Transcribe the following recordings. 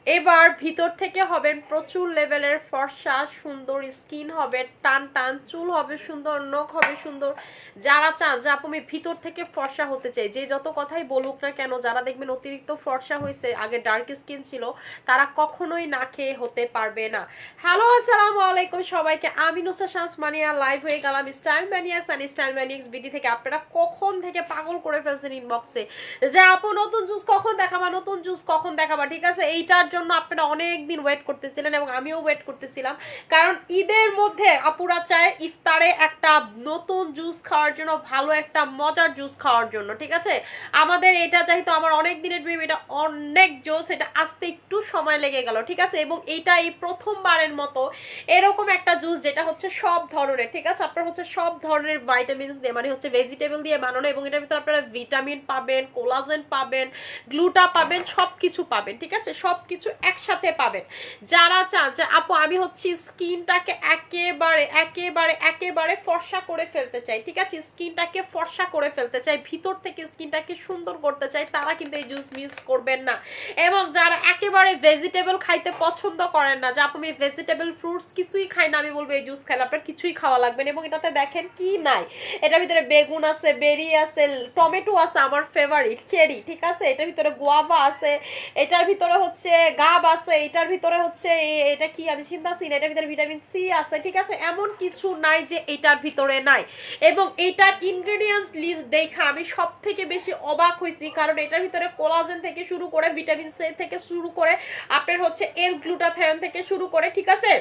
এবার ভিতর থেকে হবেন প্রচুর লেভেলের ফর্সা, সুন্দর স্কিন হবে, টান টান চুল হবে সুন্দর, নখ হবে সুন্দর। যারা চান যে আপু আমি ভিতর থেকে ফর্সা হতে চাই, যে যত কথাই বলুক না কেন, যারা দেখবেন অতিরিক্ত ফর্সা হয়েছে, আগে ডার্ক স্কিন ছিল, তারা কখনোই না খেয়ে হতে পারবে না। হ্যালো আসসালামু আলাইকুম সবাইকে, আমি নুসা শামস মানিয়া লাইভ হয়ে গেলাম স্টাইল ম্যানিয়াক্স অ্যান্ড স্টাইল ম্যানিয়াক্স বিডি থেকে। আপনারা কখন থেকে পাগল করে ফেলছেন ইনবক্সে যে আপু নতুন জুস কখন দেখাবা, নতুন জুস কখন দেখাবা। ঠিক আছে, এইটার জন্য আপনারা অনেক দিন ওয়েট করতেছিলেন এবং আমিও ওয়েট করতেছিলাম, কারণ ঈদের মধ্যে আপুরা চায় ইফতারে একটা নতুন জুস খাওয়ার জন্য, ভালো একটা মজার জুস খাওয়ার জন্য। ঠিক আছে, আমাদের এটা চাইতো, আমার অনেক দিনের ড্রিম, এটা অনেক জুস, এটা আসতে একটু সময় লেগে গেল। ঠিক আছে, এবং এইটা এই প্রথমবারের মতো এরকম একটা জুস যেটা হচ্ছে সব ধরনের, ঠিক আছে, আপনার হচ্ছে সব ধরনের ভাইটামিনস দিয়ে, মানে হচ্ছে ভেজিটেবল দিয়ে বানানো, এবং এটার ভিতরে আপনারা ভিটামিন পাবেন, কোলাজেন পাবেন, গ্লুটা পাবেন, সবকিছু পাবেন। ঠিক আছে, সবকিছু একসাথে পাবেন। যারা চান যে আপু আমি হচ্ছে স্কিনটাকে একেবারে একেবারে একেবারে ফর্সা করে ফেলতে চাই, ঠিক আছে, স্কিনটাকে ফর্সা করে ফেলতে চাই, ভিতর থেকে স্কিনটাকে সুন্দর করতে চাই, তারা কিন্তু এই জুস মিস করবেন না। এবং যারা একেবারে ভেজিটেবল খাইতে পছন্দ করেন না, যে আপু আমি ভেজিটেবল ফ্রুটস কিছুই খাই না, আমি বলবো এই জুস খাইলে আপনার কিছুই খাওয়া লাগবে না। এবং এটাতে দেখেন কি নাই, এটার ভিতরে বেগুন আছে, বেরি আছে, টমেটো আছে, আমার ফেভারিট চেরি, ঠিক আছে, এটার ভিতরে গোয়াভা আছে, এটার ভিতরে হচ্ছে গাব আছে, এটার ভিতরে হচ্ছে এটা কি আমি চিন্তাছি না, এটার ভিতরে ভিটামিন সি আছে। ঠিক আছে, এমন কিছু নাই যে এটার ভিতরে নাই। এবং এটার ইনগ্রেডিয়েন্টস লিস্ট দেখা আমি সব থেকে বেশি অবাক হয়েছি, কারণ এটার ভিতরে কোলাজেন থেকে শুরু করে, ভিটামিন সি থেকে শুরু করে, আপনার হচ্ছে এল গ্লুটাথায়ন থেকে শুরু করে, ঠিক আছে,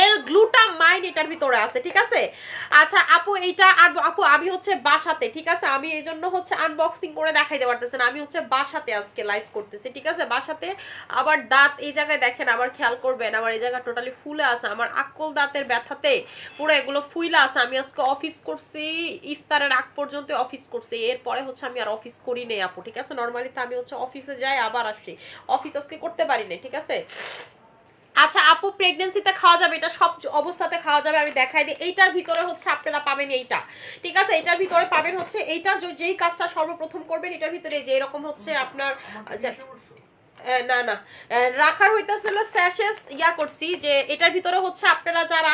এর গ্লুটামাইন এটার ভিতরে আছে। ঠিক আছে, আচ্ছা আপু এইটা, আর আপু আমি হচ্ছে বাসাতে, ঠিক আছে, আমি এই জন্য হচ্ছে আনবক্সিং করে দেখাইতে পারতেছি না, আমি হচ্ছে বাসাতে আজকে লাইভ করতেছি। ঠিক আছে, বাসাতে। আবার দাঁত এই জায়গায় দেখেন, আবার খেয়াল করবেন, আমার এই জায়গা টোটালি ফুলে আছে, আমার আকল দাঁতের ব্যথাতে পুরো এগুলো ফুইলা আছে। আমি আজকে অফিস করছি, ইফতারের আগ পর্যন্ত অফিস করছি, এরপরে হচ্ছে আমি আর অফিস করি নেই আপু। ঠিক আছে, নর্মালি তো আমি হচ্ছে অফিসে যাই আবার আসি, অফিস আজকে করতে পারি না। ঠিক আছে, আচ্ছা আপু প্রেগনেন্সিতে খাওয়া যাবে, এটা সব অবস্থাতে খাওয়া যাবে, আমি দেখাই দিই। এইটার ভিতরে হচ্ছে আপনারা পাবেন এইটা, ঠিক আছে, এটার ভিতরে পাবেন হচ্ছে এইটা, যেই কাজটা সর্বপ্রথম করবেন এটার ভিতরে যে এরকম হচ্ছে আপনার না না রাখার হইতেছিল স্যাশেস ইয়া করছি, যে এটার ভিতরে হচ্ছে আপনারা যারা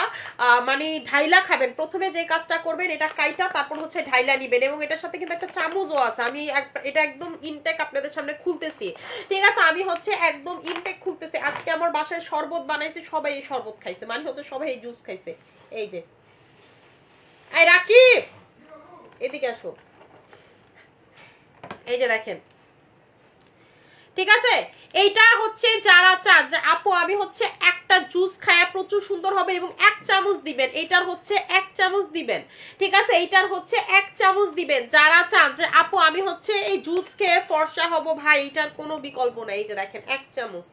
মানে ঢাইলা খাবেন, প্রথমে যে কাজটা করবেন এটা কাইটা তারপর হচ্ছে ঢাইলা নিবেন। এবং এটার সাথে কিন্তু একটা চামচও আছে, আমি এটা একদম ইনটেক আপনাদের সামনে খুলতেছি। ঠিক আছে, আমি হচ্ছে একদম ইনটেক খুলতেছি। আজকে আমার বাসায় শরবত বানাইছি, সবাই এই শরবত খাইছে, মানে হচ্ছে সবাই এই জুস খাইছে। এই যে এই রাকি, এদিকে আসো, এই যে দেখেন, ঠিক আছে, এইটা হচ্ছে যারা চান যে আপু আমি হচ্ছে একটা জুস খায়া প্রচুর সুন্দর হবে, এবং এক চামচ দিবেন, এইটার হচ্ছে এক চামচ দিবেন। ঠিক আছে, এইটার হচ্ছে এক চামচ দিবেন। যারা চান যে আপু আমি হচ্ছে এই জুস খেয়ে ফর্সা হব, ভাই এইটার কোনো বিকল্প নাই। এই যে দেখেন এক চামচ,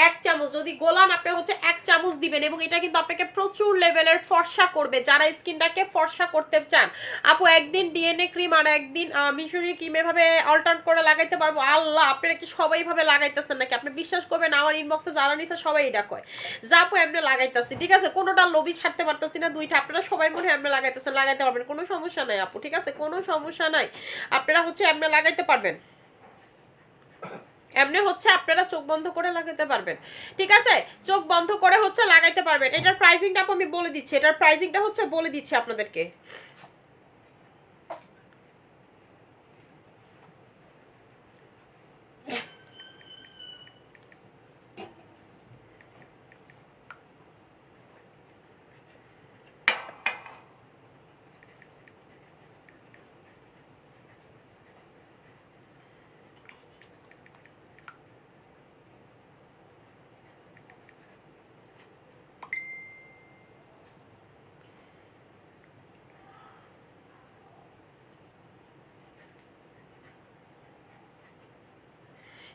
এক চামচ যদি গোলান আপনি হচ্ছে এক চামচ দিবেন, এবং এটা কিন্তু আপনাকে প্রচুর লেভেলের ফর্সা করবে। যারা স্কিনটাকে ফর্সা করতে চান, আপু একদিন ডিএনএ ক্রিম আর একদিন মিশরি ক্রিম এভাবে অল্টারনেট করে লাগাইতে পারবো। আল্লাহ, আপনারা কি সবাই ভাবে লাগাইতেছেন নাকি? আপনি বিশ্বাস করবেন আমার ইনবক্সে যারা নিছে সবাই এটা কয় যে আপু এমনি লাগাইতেছি। ঠিক আছে, কোনোটা লোভি ছাড়তে পারতেছি না, দুইটা আপনারা সবাই মনে হয় এমনি লাগাইতেছেন, লাগাইতে পারবেন, কোনো সমস্যা নাই আপু। ঠিক আছে, কোনো সমস্যা নাই, আপনারা হচ্ছে এমনি লাগাইতে পারবেন, এমনি হচ্ছে আপনারা চোখ বন্ধ করে লাগাইতে পারবেন। ঠিক আছে, চোখ বন্ধ করে হচ্ছে লাগাইতে পারবেন। এটার প্রাইসিংটা আপু আমি বলে দিচ্ছি, এটার প্রাইসিংটা হচ্ছে বলে দিচ্ছি আপনাদেরকে।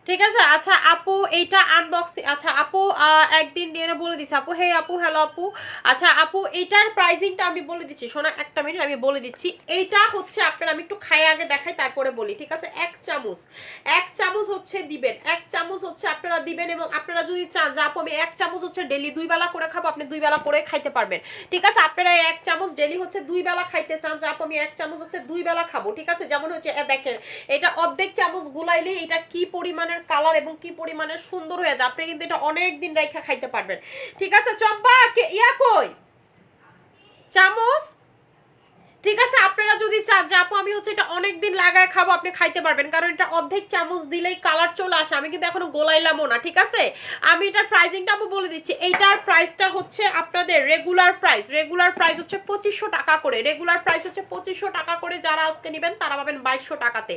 ঠিক আছে, আচ্ছা আপু এইটা আনবক্সিং, আচ্ছা আপু একদিন নিয়ে বলে দিচ্ছি আপু। হে আপু, হ্যালো আপু। আচ্ছা আপু এইটার প্রাইসিংটা আমি বলে দিচ্ছি, শোনা একটা মিনিট আমি বলে দিচ্ছি। এইটা হচ্ছে আপনার, আমি একটু খাই আগে দেখাই তারপরে বলি। ঠিক আছে, এক চামচ, এক চামচ হচ্ছে দিবেন, এক চামচ হচ্ছে আপনারা দিবেন। এবং আপনারা যদি চান যে আপু আমি এক চামচ হচ্ছে ডেলি 2 বেলা করে খাবো, আপনি 2 বেলা করে খাইতে পারবেন। ঠিক আছে, আপনারা এক চামচ ডেলি হচ্ছে 2 বেলা খাইতে চান যে আপু আমি এক চামচ হচ্ছে 2 বেলা খাবো। ঠিক আছে, যেমন হচ্ছে দেখেন এটা অর্ধেক চামচ গুলাইলে এটা কি পরিমাণে পরিমাণের কালার এবং কি পরিমাণের সুন্দর হয়ে যায়, আপনি কিন্তু এটা অনেক দিন রেখে খাইতে পারবেন। ঠিক আছে চম্পা, ইয়া কই চামচ? ঠিক আছে, আপনারা যদি চান যে আপু আমি হচ্ছে এটা অনেক দিন লাগায় খাবো, আপনি খাইতে পারবেন, কারণ এটা অর্ধেক চামচ দিলেই কালার চলে আসে। আমি কিন্তু এখনো গোলাইলামও না। ঠিক আছে, আমি এটার প্রাইসিংটা আপু বলে দিচ্ছি। এইটার প্রাইসটা হচ্ছে আপনাদের রেগুলার প্রাইস হচ্ছে 2500 টাকা করে। রেগুলার প্রাইস হচ্ছে 2500 টাকা করে। যারা আজকে নেবেন তারা পাবেন 2200 টাকাতে।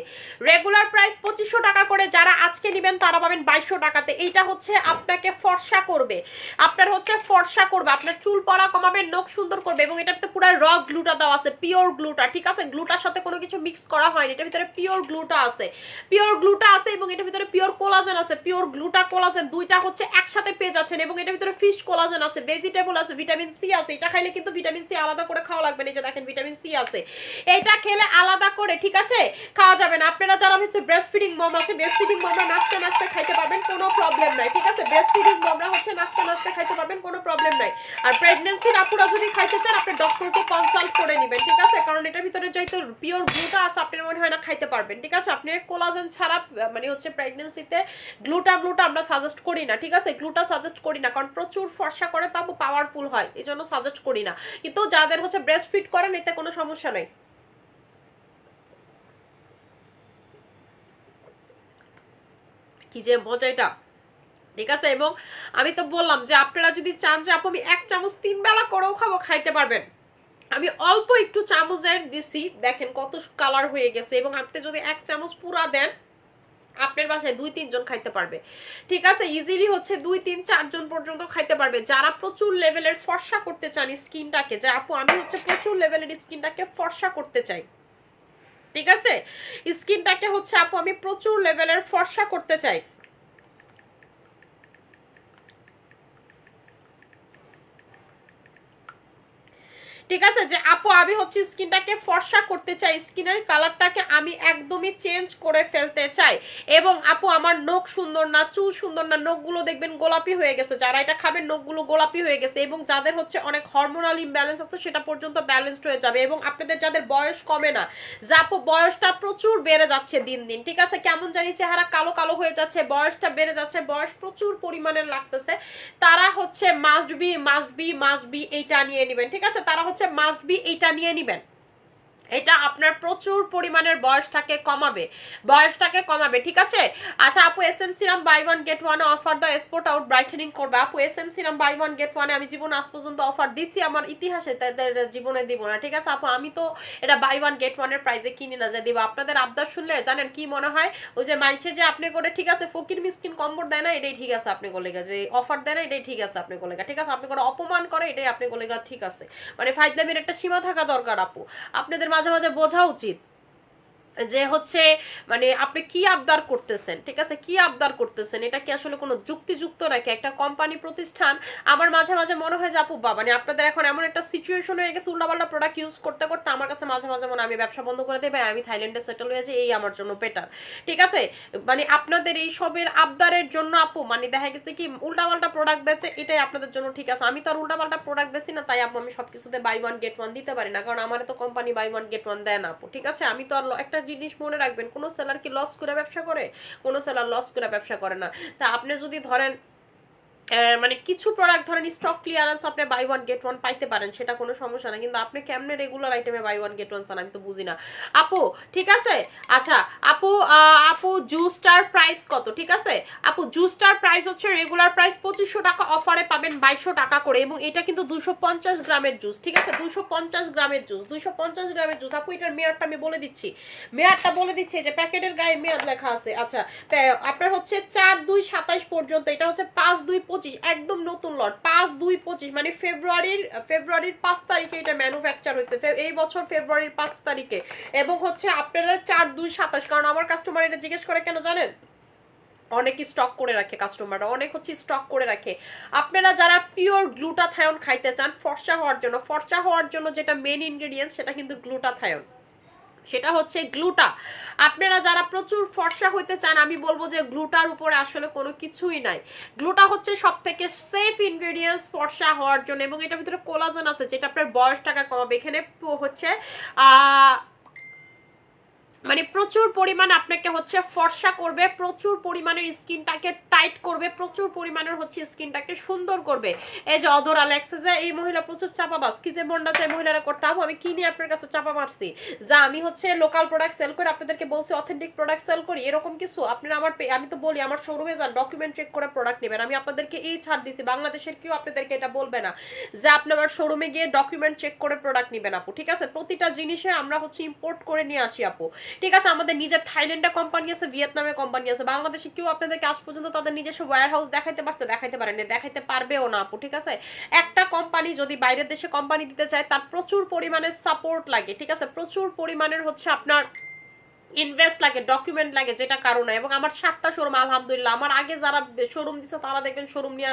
রেগুলার প্রাইস 2500 টাকা করে, যারা আজকে নেবেন তারা পাবেন 2200 টাকাতে। এইটা হচ্ছে আপনাকে ফর্সা করবে, আপনার হচ্ছে ফর্সা করবে, আপনার চুল পড়া কমাবে, নখ সুন্দর করবে, এবং এটাতে পুরো র গ্লুটা দেওয়া আছে, পিওর গ্লুটা। ঠিক আছে, গ্লুটার সাথে কোনো কিছু মিক্স করা হয়নি, এটার ভিতরে পিওর গ্লুটা আছে, এবং এটার ভিতরে পিওর কোলাজেন আছে। পিওর গ্লুটা কোলাজেন দুইটা হচ্ছে একসাথে পেয়ে যাচ্ছেন, এবং এটার ভিতরে ফিশ কোলাজেন আছে, ভেজিটেবল আছে, ভিটামিন সি আছে। এটা খাইলে কিন্তু ভিটামিন সি আলাদা করে খাওয়া লাগবে না, এই যে দেখেন ভিটামিন সি আছে, এটা খেলে আলাদা করে ঠিক আছে খাওয়া যাবে না। আপনারা যারা হচ্ছে ব্রেস্ট ফিডিং মম আছে, ব্রেস্ট ফিডিং মমরা নাচতে নাচতে খাইতে পারবেন, কোনো প্রবলেম নাই। ঠিক আছে, ব্রেস্ট ফিডিং মমরা হচ্ছে নাচতে নাচতে খাইতে পারবেন, কোনো প্রবলেম নাই। আর প্রেগন্যান্সির আপুরা যদি খাইতে চান আপনি ডক্টরকে কনসাল্ট করে নেবেন। ঠিক আছে, কারণ এটার ভিতরে যেহেতু পিওর গ্লুটা আছে আপনার মনে হয় না খাইতে পারবেন। ঠিক আছে, আপনি কোলাজেন ছাড়া মানে হচ্ছে প্রেগন্যান্সিতে গ্লুটা আমরা সাজেস্ট করি না। ঠিক আছে, গ্লুটা সাজেস্ট করি না, কারণ প্রচুর ফর্সা করে, তাও পাওয়ারফুল হয়, এই জন্য সাজেস্ট করি না। কিন্তু যাদের হচ্ছে ব্রেস্ট ফিড করেন এতে কোনো সমস্যা নেই। কি যে মজা এটা। ঠিক আছে, এবং আমি তো বললাম যে আপনারা যদি চান যে আপু আমি 1 চামচ 3 বেলা করেও খাবো, খাইতে পারবেন। আমি অল্প একটু চামচের দিছি, দেখেন কত কালার হয়ে গেছে, এবং আপনি যদি 1 চামচ পুরা দেন আপনার বাসায় 2-3 জন খাইতে পারবে। ঠিক আছে, ইজিলি হচ্ছে 2-3-4 জন পর্যন্ত খাইতে পারবে। যারা প্রচুর লেভেলের ফর্সা করতে চান স্কিনটাকে, যে আপু আমি হচ্ছে প্রচুর লেভেলের স্কিনটাকে ফর্সা করতে চাই, ঠিক আছে স্কিনটাকে হচ্ছে আপু আমি প্রচুর লেভেলের ফর্সা করতে চাই, ঠিক আছে, যে আপু আমি হচ্ছে স্কিনটাকে ফর্সা করতে চাই, স্কিনের কালারটাকে আমি একদমই চেঞ্জ করে ফেলতে চাই, এবং আপু আমার নখ সুন্দর না, চুল সুন্দর না, নখগুলো দেখবেন গোলাপি হয়ে গেছে, যারা এটা খাবেন নখগুলো গোলাপি হয়ে গেছে, এবং যাদের হচ্ছে অনেক হরমোনাল ইমব্যালেন্স আছে সেটা পর্যন্ত ব্যালেন্সড হয়ে যাবে, এবং আপনাদের যাদের বয়স কমে না, যে আপু বয়সটা প্রচুর বেড়ে যাচ্ছে দিন দিন, ঠিক আছে, কেমন জানি চেহারা কালো কালো হয়ে যাচ্ছে, বয়সটা বেড়ে যাচ্ছে, বয়স প্রচুর পরিমাণে লাগতেছে, তারা হচ্ছে মাস্ট বি এইটা নিয়ে নেবেন। ঠিক আছে, তারা হচ্ছে মাস্ট বি এইটা নিয়ে নেবেন। এটা আপনার প্রচুর পরিমাণের বয়সটাকে কমাবে, ঠিক আছে। আচ্ছা আপু SM serum buy 1 get 1 offer the spot out brightening করবে। আপু এসএম সিরাম বাই 1 গেট 1 আমি জীবনে আজ পর্যন্ত অফার দিছি আমার ইতিহাসে, তাদের জীবনে দিব না। ঠিক আছে আপু, আমি তো এটা বাই 1 গেট 1 এর প্রাইসে কিনি না যে দিব। আপনাদের আবদার শুনলে জানেন কি মনে হয়, ওই যে মাইসে যে আপনি করে ঠিক আছে ফকির মিসকিন কম্বর দেয় না, এটাই ঠিক আছে আপনি গলেগা, যে অফার দেয় না এটাই ঠিক আছে আপনি গলেগা, ঠিক আছে, আপনি করে অপমান করে এটাই আপনি গলেগা, ঠিক আছে। মানে ফাইজলামির একটা সীমা থাকা দরকার আপু, আপনাদের মাঝে মাঝে বোঝা উচিত যে হচ্ছে মানে আপনি কি আবদার করতেছেন, ঠিক আছে, কি আবদার করতেছেন, এটা কি আসলে কোনো যুক্তিযুক্ত নাকি? একটা কোম্পানি প্রতিষ্ঠান, আমার মাঝে মাঝে মনে হয় যে আপু বাবা মানে আপনাদের এখন এমন একটা সিচুয়েশন হয়ে গেছে, উল্টাপাল্টা প্রোডাক্ট ইউজ করতে করতে আমার কাছে মাঝে মাঝে মনে আমি ব্যবসা বন্ধ করে দেই, ভাই আমি থাইল্যান্ডে সেটেল হয়েছি, এই আমার জন্য বেটার। ঠিক আছে, মানে আপনাদের এই সবের আবদারের জন্য আপু মানে দেখা গেছে কি উল্টাপাল্টা প্রোডাক্ট বেচে, এটাই আপনাদের জন্য ঠিক আছে। আমি তো আর উল্টাপাল্টা প্রোডাক্ট বেশি না, তাই আপু আমি সবকিছুতে বাই 1 গেট 1 দিতে পারি না, কারণ আমার তো কোম্পানি বাই 1 গেট 1 দেয় না আপু। ঠিক আছে, আমি তো আর একটা জিনিস মনে রাখবেন, কোনো সেলার কি লস করে ব্যবসা করে? কোনো সেলার লস করে ব্যবসা করে না। তা আপনি যদি ধরেন মানে কিছু প্রোডাক্ট ধরেন স্টক ক্লিয়ারেন্স আপনি বাই 1 গেট 1 পাইতে পারেন, সেটা কোনো সমস্যা না, কিন্তু আপনি কেমনে রেগুলার আইটেমে বাই 1 গেট 1 চান আমি তো বুঝি না আপু। ঠিক আছে, আচ্ছা আপু আপু জুসটার প্রাইস কত? ঠিক আছে আপু, জুসটার প্রাইস হচ্ছে রেগুলার প্রাইস 2500 টাকা, অফারে পাবেন 2200 টাকা করে, এবং এটা কিন্তু 250 গ্রামের জুস। ঠিক আছে, 250 গ্রামের জুস, 250 গ্রামের জুস। আপু এটার মেয়াদটা আমি বলে দিচ্ছি, যে প্যাকেটের গায়ে মেয়াদ লেখা আছে। আচ্ছা আপনার হচ্ছে 4/2/27 পর্যন্ত, এটা হচ্ছে 5/2/25 একদম নতুন লট, 5/2/25 মানে ফেব্রুয়ারির 5 তারিখে এটা ম্যানুফ্যাকচার হয়েছে, এই বছর ফেব্রুয়ারির 5 তারিখে, এবং হচ্ছে আপনারা 4/2/27, কারণ আমার কাস্টমার এটা জিজ্ঞেস করে কেন জানেন, অনেক স্টক করে রাখে কাস্টমাররা, অনেক হচ্ছে স্টক করে রাখে। আপনারা যারা পিওর গ্লুটাথায়ন খাইতে চান ফর্সা হওয়ার জন্য যেটা মেন ইনগ্রেডিয়েন্টস সেটা কিন্তু গ্লুটাথায়ন, সেটা হচ্ছে গ্লুটা। আপনারা যারা প্রচুর ফর্সা হইতে চান আমি বলবো যে গ্লুটার উপরে আসলে কোনো কিছুই নাই, গ্লুটা হচ্ছে সব থেকে সেফ ইনগ্রেডিয়েন্টস ফর্সা হওয়ার জন্য, এবং এটার ভিতরে কোলাজেন আছে যেটা আপনার বয়সটাকে কমাবে। এখানে হচ্ছে মানে প্রচুর পরিমাণ আপনাকে হচ্ছে ফর্সা করবে, প্রচুর পরিমাণের স্কিনটাকে টাইট করবে, প্রচুর পরিমাণের হচ্ছে স্কিনটাকে সুন্দর করবে। এই যে অদর আলেক্সা, যে এই মহিলা প্রচুর চাপাবাজ, কি যে মনটা চাই মহিলারা করতাম, আমি কি নিয়ে আপনার কাছে চাপা মারছি? যা আমি হচ্ছে লোকাল প্রোডাক্ট সেল করি, আপনাদেরকে বলছি অথেন্টিক প্রোডাক্ট সেল করি, এরকম কিছু আপনারা আমি তো বলি আমার শোরুমে যান, ডকুমেন্ট চেক করে প্রোডাক্ট নেবেন। আমি আপনাদেরকে এই ছাড় দিছি, বাংলাদেশের কেউ আপনাদেরকে এটা বলবে না যে আপনি আমার শোরুমে গিয়ে ডকুমেন্ট চেক করে প্রোডাক্ট নেবেন আপু, ঠিক আছে? প্রতিটা জিনিসে আমরা হচ্ছে ইম্পোর্ট করে নিয়ে আসি আপু, ঠিক আছে? আমাদের নিজের থাইল্যান্ডে কোম্পানি আছে, ভিয়েতনামে কোম্পানি আছে, বাংলাদেশে কেউ আপনাদেরকে আজ পর্যন্ত তাদের নিজস্ব ওয়্যার হাউস দেখাইতে পারছে? দেখাইতে পারেনি, দেখাইতে পারবেও না আপু, ঠিক আছে? একটা কোম্পানি যদি বাইরের দেশে কোম্পানি দিতে চায় তার প্রচুর পরিমাণে সাপোর্ট লাগে, ঠিক আছে? প্রচুর পরিমাণের হচ্ছে আপনার ইনভেস্ট লাগে, ডকুমেন্ট লাগে, যেটা কারণে। এবং আমার 7টা শোরুম আলহামদুলিল্লাহ, আমার আগে যারা শোরুম দিচ্ছে তারা দেখবেন শোরুম নিয়ে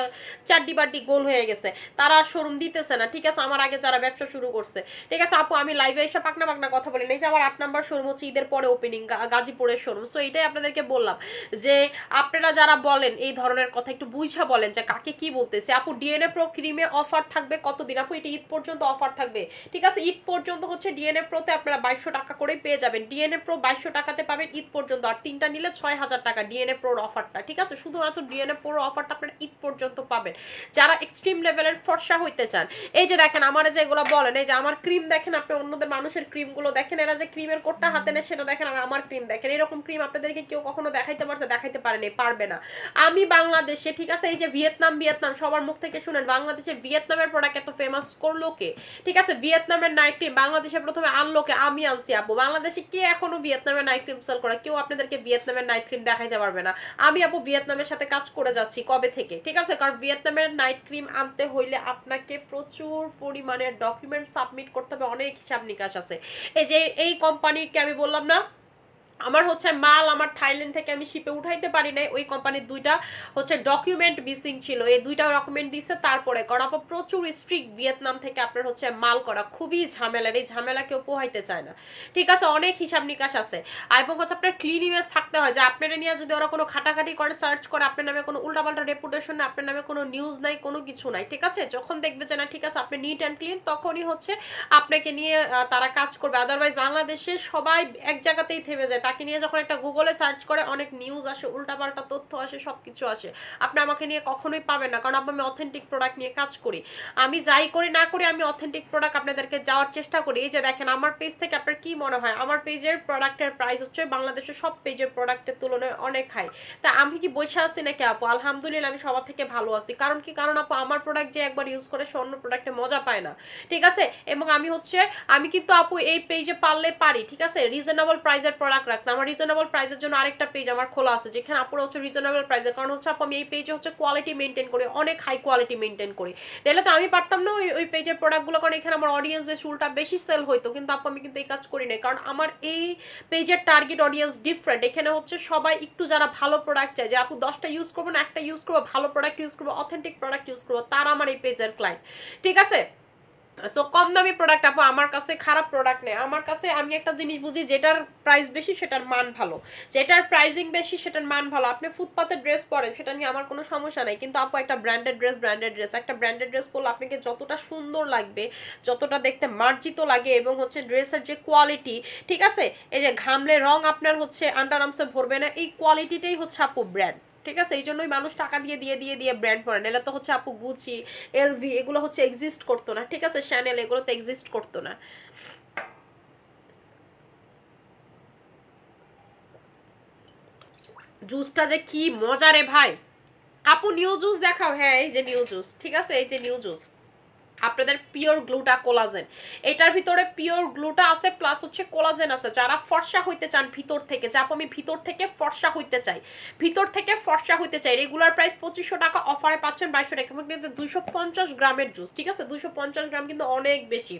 চারটি বাড্ডি গোল হয়ে গেছে, তারা শোরুম দিতেছে না, ঠিক আছে? আমার আগে যারা ব্যবসা শুরু করছে, ঠিক আছে আপু? আমি লাইভে এসে পাকনা পাকনা কথা বলি না, যে আমার 8 নাম্বার শোরুম হচ্ছে ঈদের পরে ওপেনিং, গাজীপুরের শোরুম। সো এটাই আপনাদেরকে বললাম যে আপনারা যারা বলেন এই ধরনের কথা একটু বুঝা বলেন যে কাকে কি বলতেছে। আপু ডিএনএ প্রো ক্রিমে অফার থাকবে কতদিন আপু? এটা ঈদ পর্যন্ত অফার থাকবে, ঠিক আছে? ঈদ পর্যন্ত হচ্ছে ডিএনএ প্রোতে আপনারা 2200 টাকা করে পেয়ে যাবেন। ডিএনএ প্রো 2200 টাকাতে পাবেন ঈদ পর্যন্ত, আর 3টা নিলে 6000 টাকা ডিএনএ প্রোর অফারটা, ঠিক আছে? শুধুমাত্র ডিএনএ প্রোর অফারটা আপনারা ঈদ পর্যন্ত পাবেন যারা এক্সট্রিম লেভেলের ফর্সা হইতে চান। এই যে দেখেন আমার যে এগুলো বলেন, এই যে আমার ক্রিম দেখেন, আপনি অন্যদের মানুষের ক্রিম গুলো দেখেন, এরা যে ক্রিমের কোটটা হাতে নেয় সেটা দেখেন, আর আমার ক্রিম দেখেন। এরকম ক্রিম আপনাদেরকে কেউ কখনো দেখাইতে পারছে? দেখাইতে পারেনি, পারবে না। আমি বাংলাদেশে, ঠিক আছে, এই যে ভিয়েতনাম সবার মুখ থেকে শুনেন, বাংলাদেশে ভিয়েতনামের প্রোডাক্ট এত ফেমাস করলো কে? ঠিক আছে, ভিয়েতনামের নাইট ক্রিম বাংলাদেশে প্রথমে আনলো কে? আমি আনছি আপু। বাংলাদেশে কে এখনো ভিয়েতনামের নাইট ক্রিম সেল করে? কেউ আপনাদেরকে ভিয়েতনামের নাইট ক্রিম দেখাইতে পারবে না। আমি আপু ভিয়েতনামের সাথে কাজ করে যাচ্ছি কবে থেকে, ঠিক আছে? কারণ ভিয়েতনামের নাইট ক্রিম আনতে হইলে আপনাকে প্রচুর পরিমাণের ডকুমেন্ট সাবমিট করতে হবে, অনেক হিসাব নিকাশ আছে। এই যে এই কোম্পানিকে আমি বললাম না আমার হচ্ছে মাল আমার থাইল্যান্ড থেকে আমি শিপে উঠাইতে পারি নাই, ওই কোম্পানির 2টা হচ্ছে ডকুমেন্ট মিসিং ছিল, এই 2টা ডকুমেন্ট দিচ্ছে তারপরে। কারণ আপু প্রচুর স্ট্রিক্ট ভিয়েতনাম থেকে আপনার হচ্ছে মাল করা খুবই ঝামেলার, এই ঝামেলা কেউ পোহাইতে চায় না, ঠিক আছে? অনেক হিসাব নিকাশ আছে। এবং হচ্ছে আপনার ক্লিন ইমেজ থাকতে হয়, যে আপনারা নিয়ে যদি ওরা কোনো খাটাখাটি করে সার্চ করে, আপনার নামে কোনো উল্টাপাল্টা রেপুটেশন নেই, আপনার নামে কোনো নিউজ নাই, কোনো কিছু নাই, ঠিক আছে? যখন দেখবে যে না ঠিক আছে আপনি নিট অ্যান্ড ক্লিন, তখনই হচ্ছে আপনাকে নিয়ে তারা কাজ করবে। আদারওয়াইজ বাংলাদেশে সবাই এক জায়গাতেই থেমে যায়, তাকে নিয়ে যখন একটা গুগলে সার্চ করে অনেক নিউজ আসে, উল্টাপাল্টা তথ্য আসে, সবকিছু আসে। আপনি আমাকে নিয়ে কখনোই পাবেন না, কারণ আমি অথেন্টিক প্রোডাক্ট নিয়ে কাজ করি। আমি যাই করি না করি, আমি অথেন্টিক প্রোডাক্ট আপনাদেরকে যাওয়ার চেষ্টা করি। এই যে দেখেন আমার পেজ থেকে আপনার কি মনে হয় আমার পেজের প্রোডাক্টের প্রাইস হচ্ছে বাংলাদেশের সব পেজের প্রোডাক্টের তুলনায় অনেক হাই। তা আমি কি বসে আছি নাকি আপু? আলহামদুলিল্লাহ আমি সবার থেকে ভালো আছি। কারণ কি? কারণ আপু আমার প্রোডাক্ট যে একবার ইউজ করে সে অন্য প্রোডাক্টে মজা পায় না, ঠিক আছে? এবং আমি কিন্তু আপু এই পেজে পারলে পারি, ঠিক আছে, রিজনেবল প্রাইসের প্রোডাক্ট রাখতে। আমার রিজনেবল প্রাইসের জন্য আরেকটা পেজ আমার খোলা আছে, যেখানে আপুরা হচ্ছে রিজনেবল প্রাইসের, কারণ হচ্ছে আপু আমি এই পেজে হচ্ছে কোয়ালিটি মেনটেন করি, অনেক হাই কোয়ালিটি মেনটেন করি। তাহলে তো আমি পারতাম না ওই পেজের প্রোডাক্টগুলো, কারণ এখানে আমার অডিয়েন্স বেশ উল্টা বেশি সেল হইতো। কিন্তু আপু আমি কিন্তু এই কাজ করি না, কারণ আমার এই পেজের টার্গেট অডিয়েন্স ডিফারেন্ট। এখানে হচ্ছে সবাই একটু যারা ভালো প্রোডাক্ট চায়, যে আপু 10টা ইউজ করবো না, একটা ইউজ করবো, ভালো প্রোডাক্ট ইউজ করবো, অথেন্টিক প্রোডাক্ট ইউজ করবো, তারা আমার এই পেজের ক্লায়েন্ট, ঠিক আছে? সো কম দামি প্রোডাক্ট আপু আমার কাছে খারাপ প্রোডাক্ট নেই। আমার কাছে আমি একটা জিনিস বুঝি, যেটার প্রাইস বেশি সেটার মান ভালো, যেটার প্রাইসিং বেশি সেটার মান ভালো। আপনি ফুটপাতের ড্রেস পরেন, সেটা নিয়ে আমার কোনো সমস্যা নাই, কিন্তু আপু একটা ব্র্যান্ডেড ড্রেস একটা ব্র্যান্ডেড ড্রেস পরলে আপনাকে যতটা সুন্দর লাগবে, যতটা দেখতে মার্জিত লাগে, এবং হচ্ছে ড্রেসের যে কোয়ালিটি, ঠিক আছে, এই যে ঘামলে রং আপনার হচ্ছে আন্ডার আর্মসে ভরবে না, এই কোয়ালিটিটাই হচ্ছে আপু ব্র্যান্ড, ঠিক আছে? এই জন্যই মানুষ টাকা দিয়ে ব্র্যান্ড পরে। নাহলে তো হচ্ছে আপু গুচি, এলভি এগুলো হচ্ছে এক্সিস্ট করতো না, ঠিক আছে? শ্যানেল এগুলো তো এক্সিস্ট করতো না। জুসটা যে কি মজা রে ভাই! আপু নিউ জুস দেখাও। হ্যাঁ এই যে নিউ জুস, ঠিক আছে, এই যে নিউ জুস আপনাদের পিওর গ্লুটা কোলাজেন, এটার ভিতরে পিওর গ্লুটা আছে, প্লাস হচ্ছে কোলাজেন আছে। যারা ফর্সা হইতে চান ভিতর থেকে, যে আপু আমি ভিতর থেকে ফর্সা হইতে চাই, রেগুলার প্রাইস 2500 টাকা, অফারে পাচ্ছেন 2200 টাকা, কিন্তু 250 গ্রামের জুস, ঠিক আছে? 250 গ্রাম কিন্তু অনেক বেশি।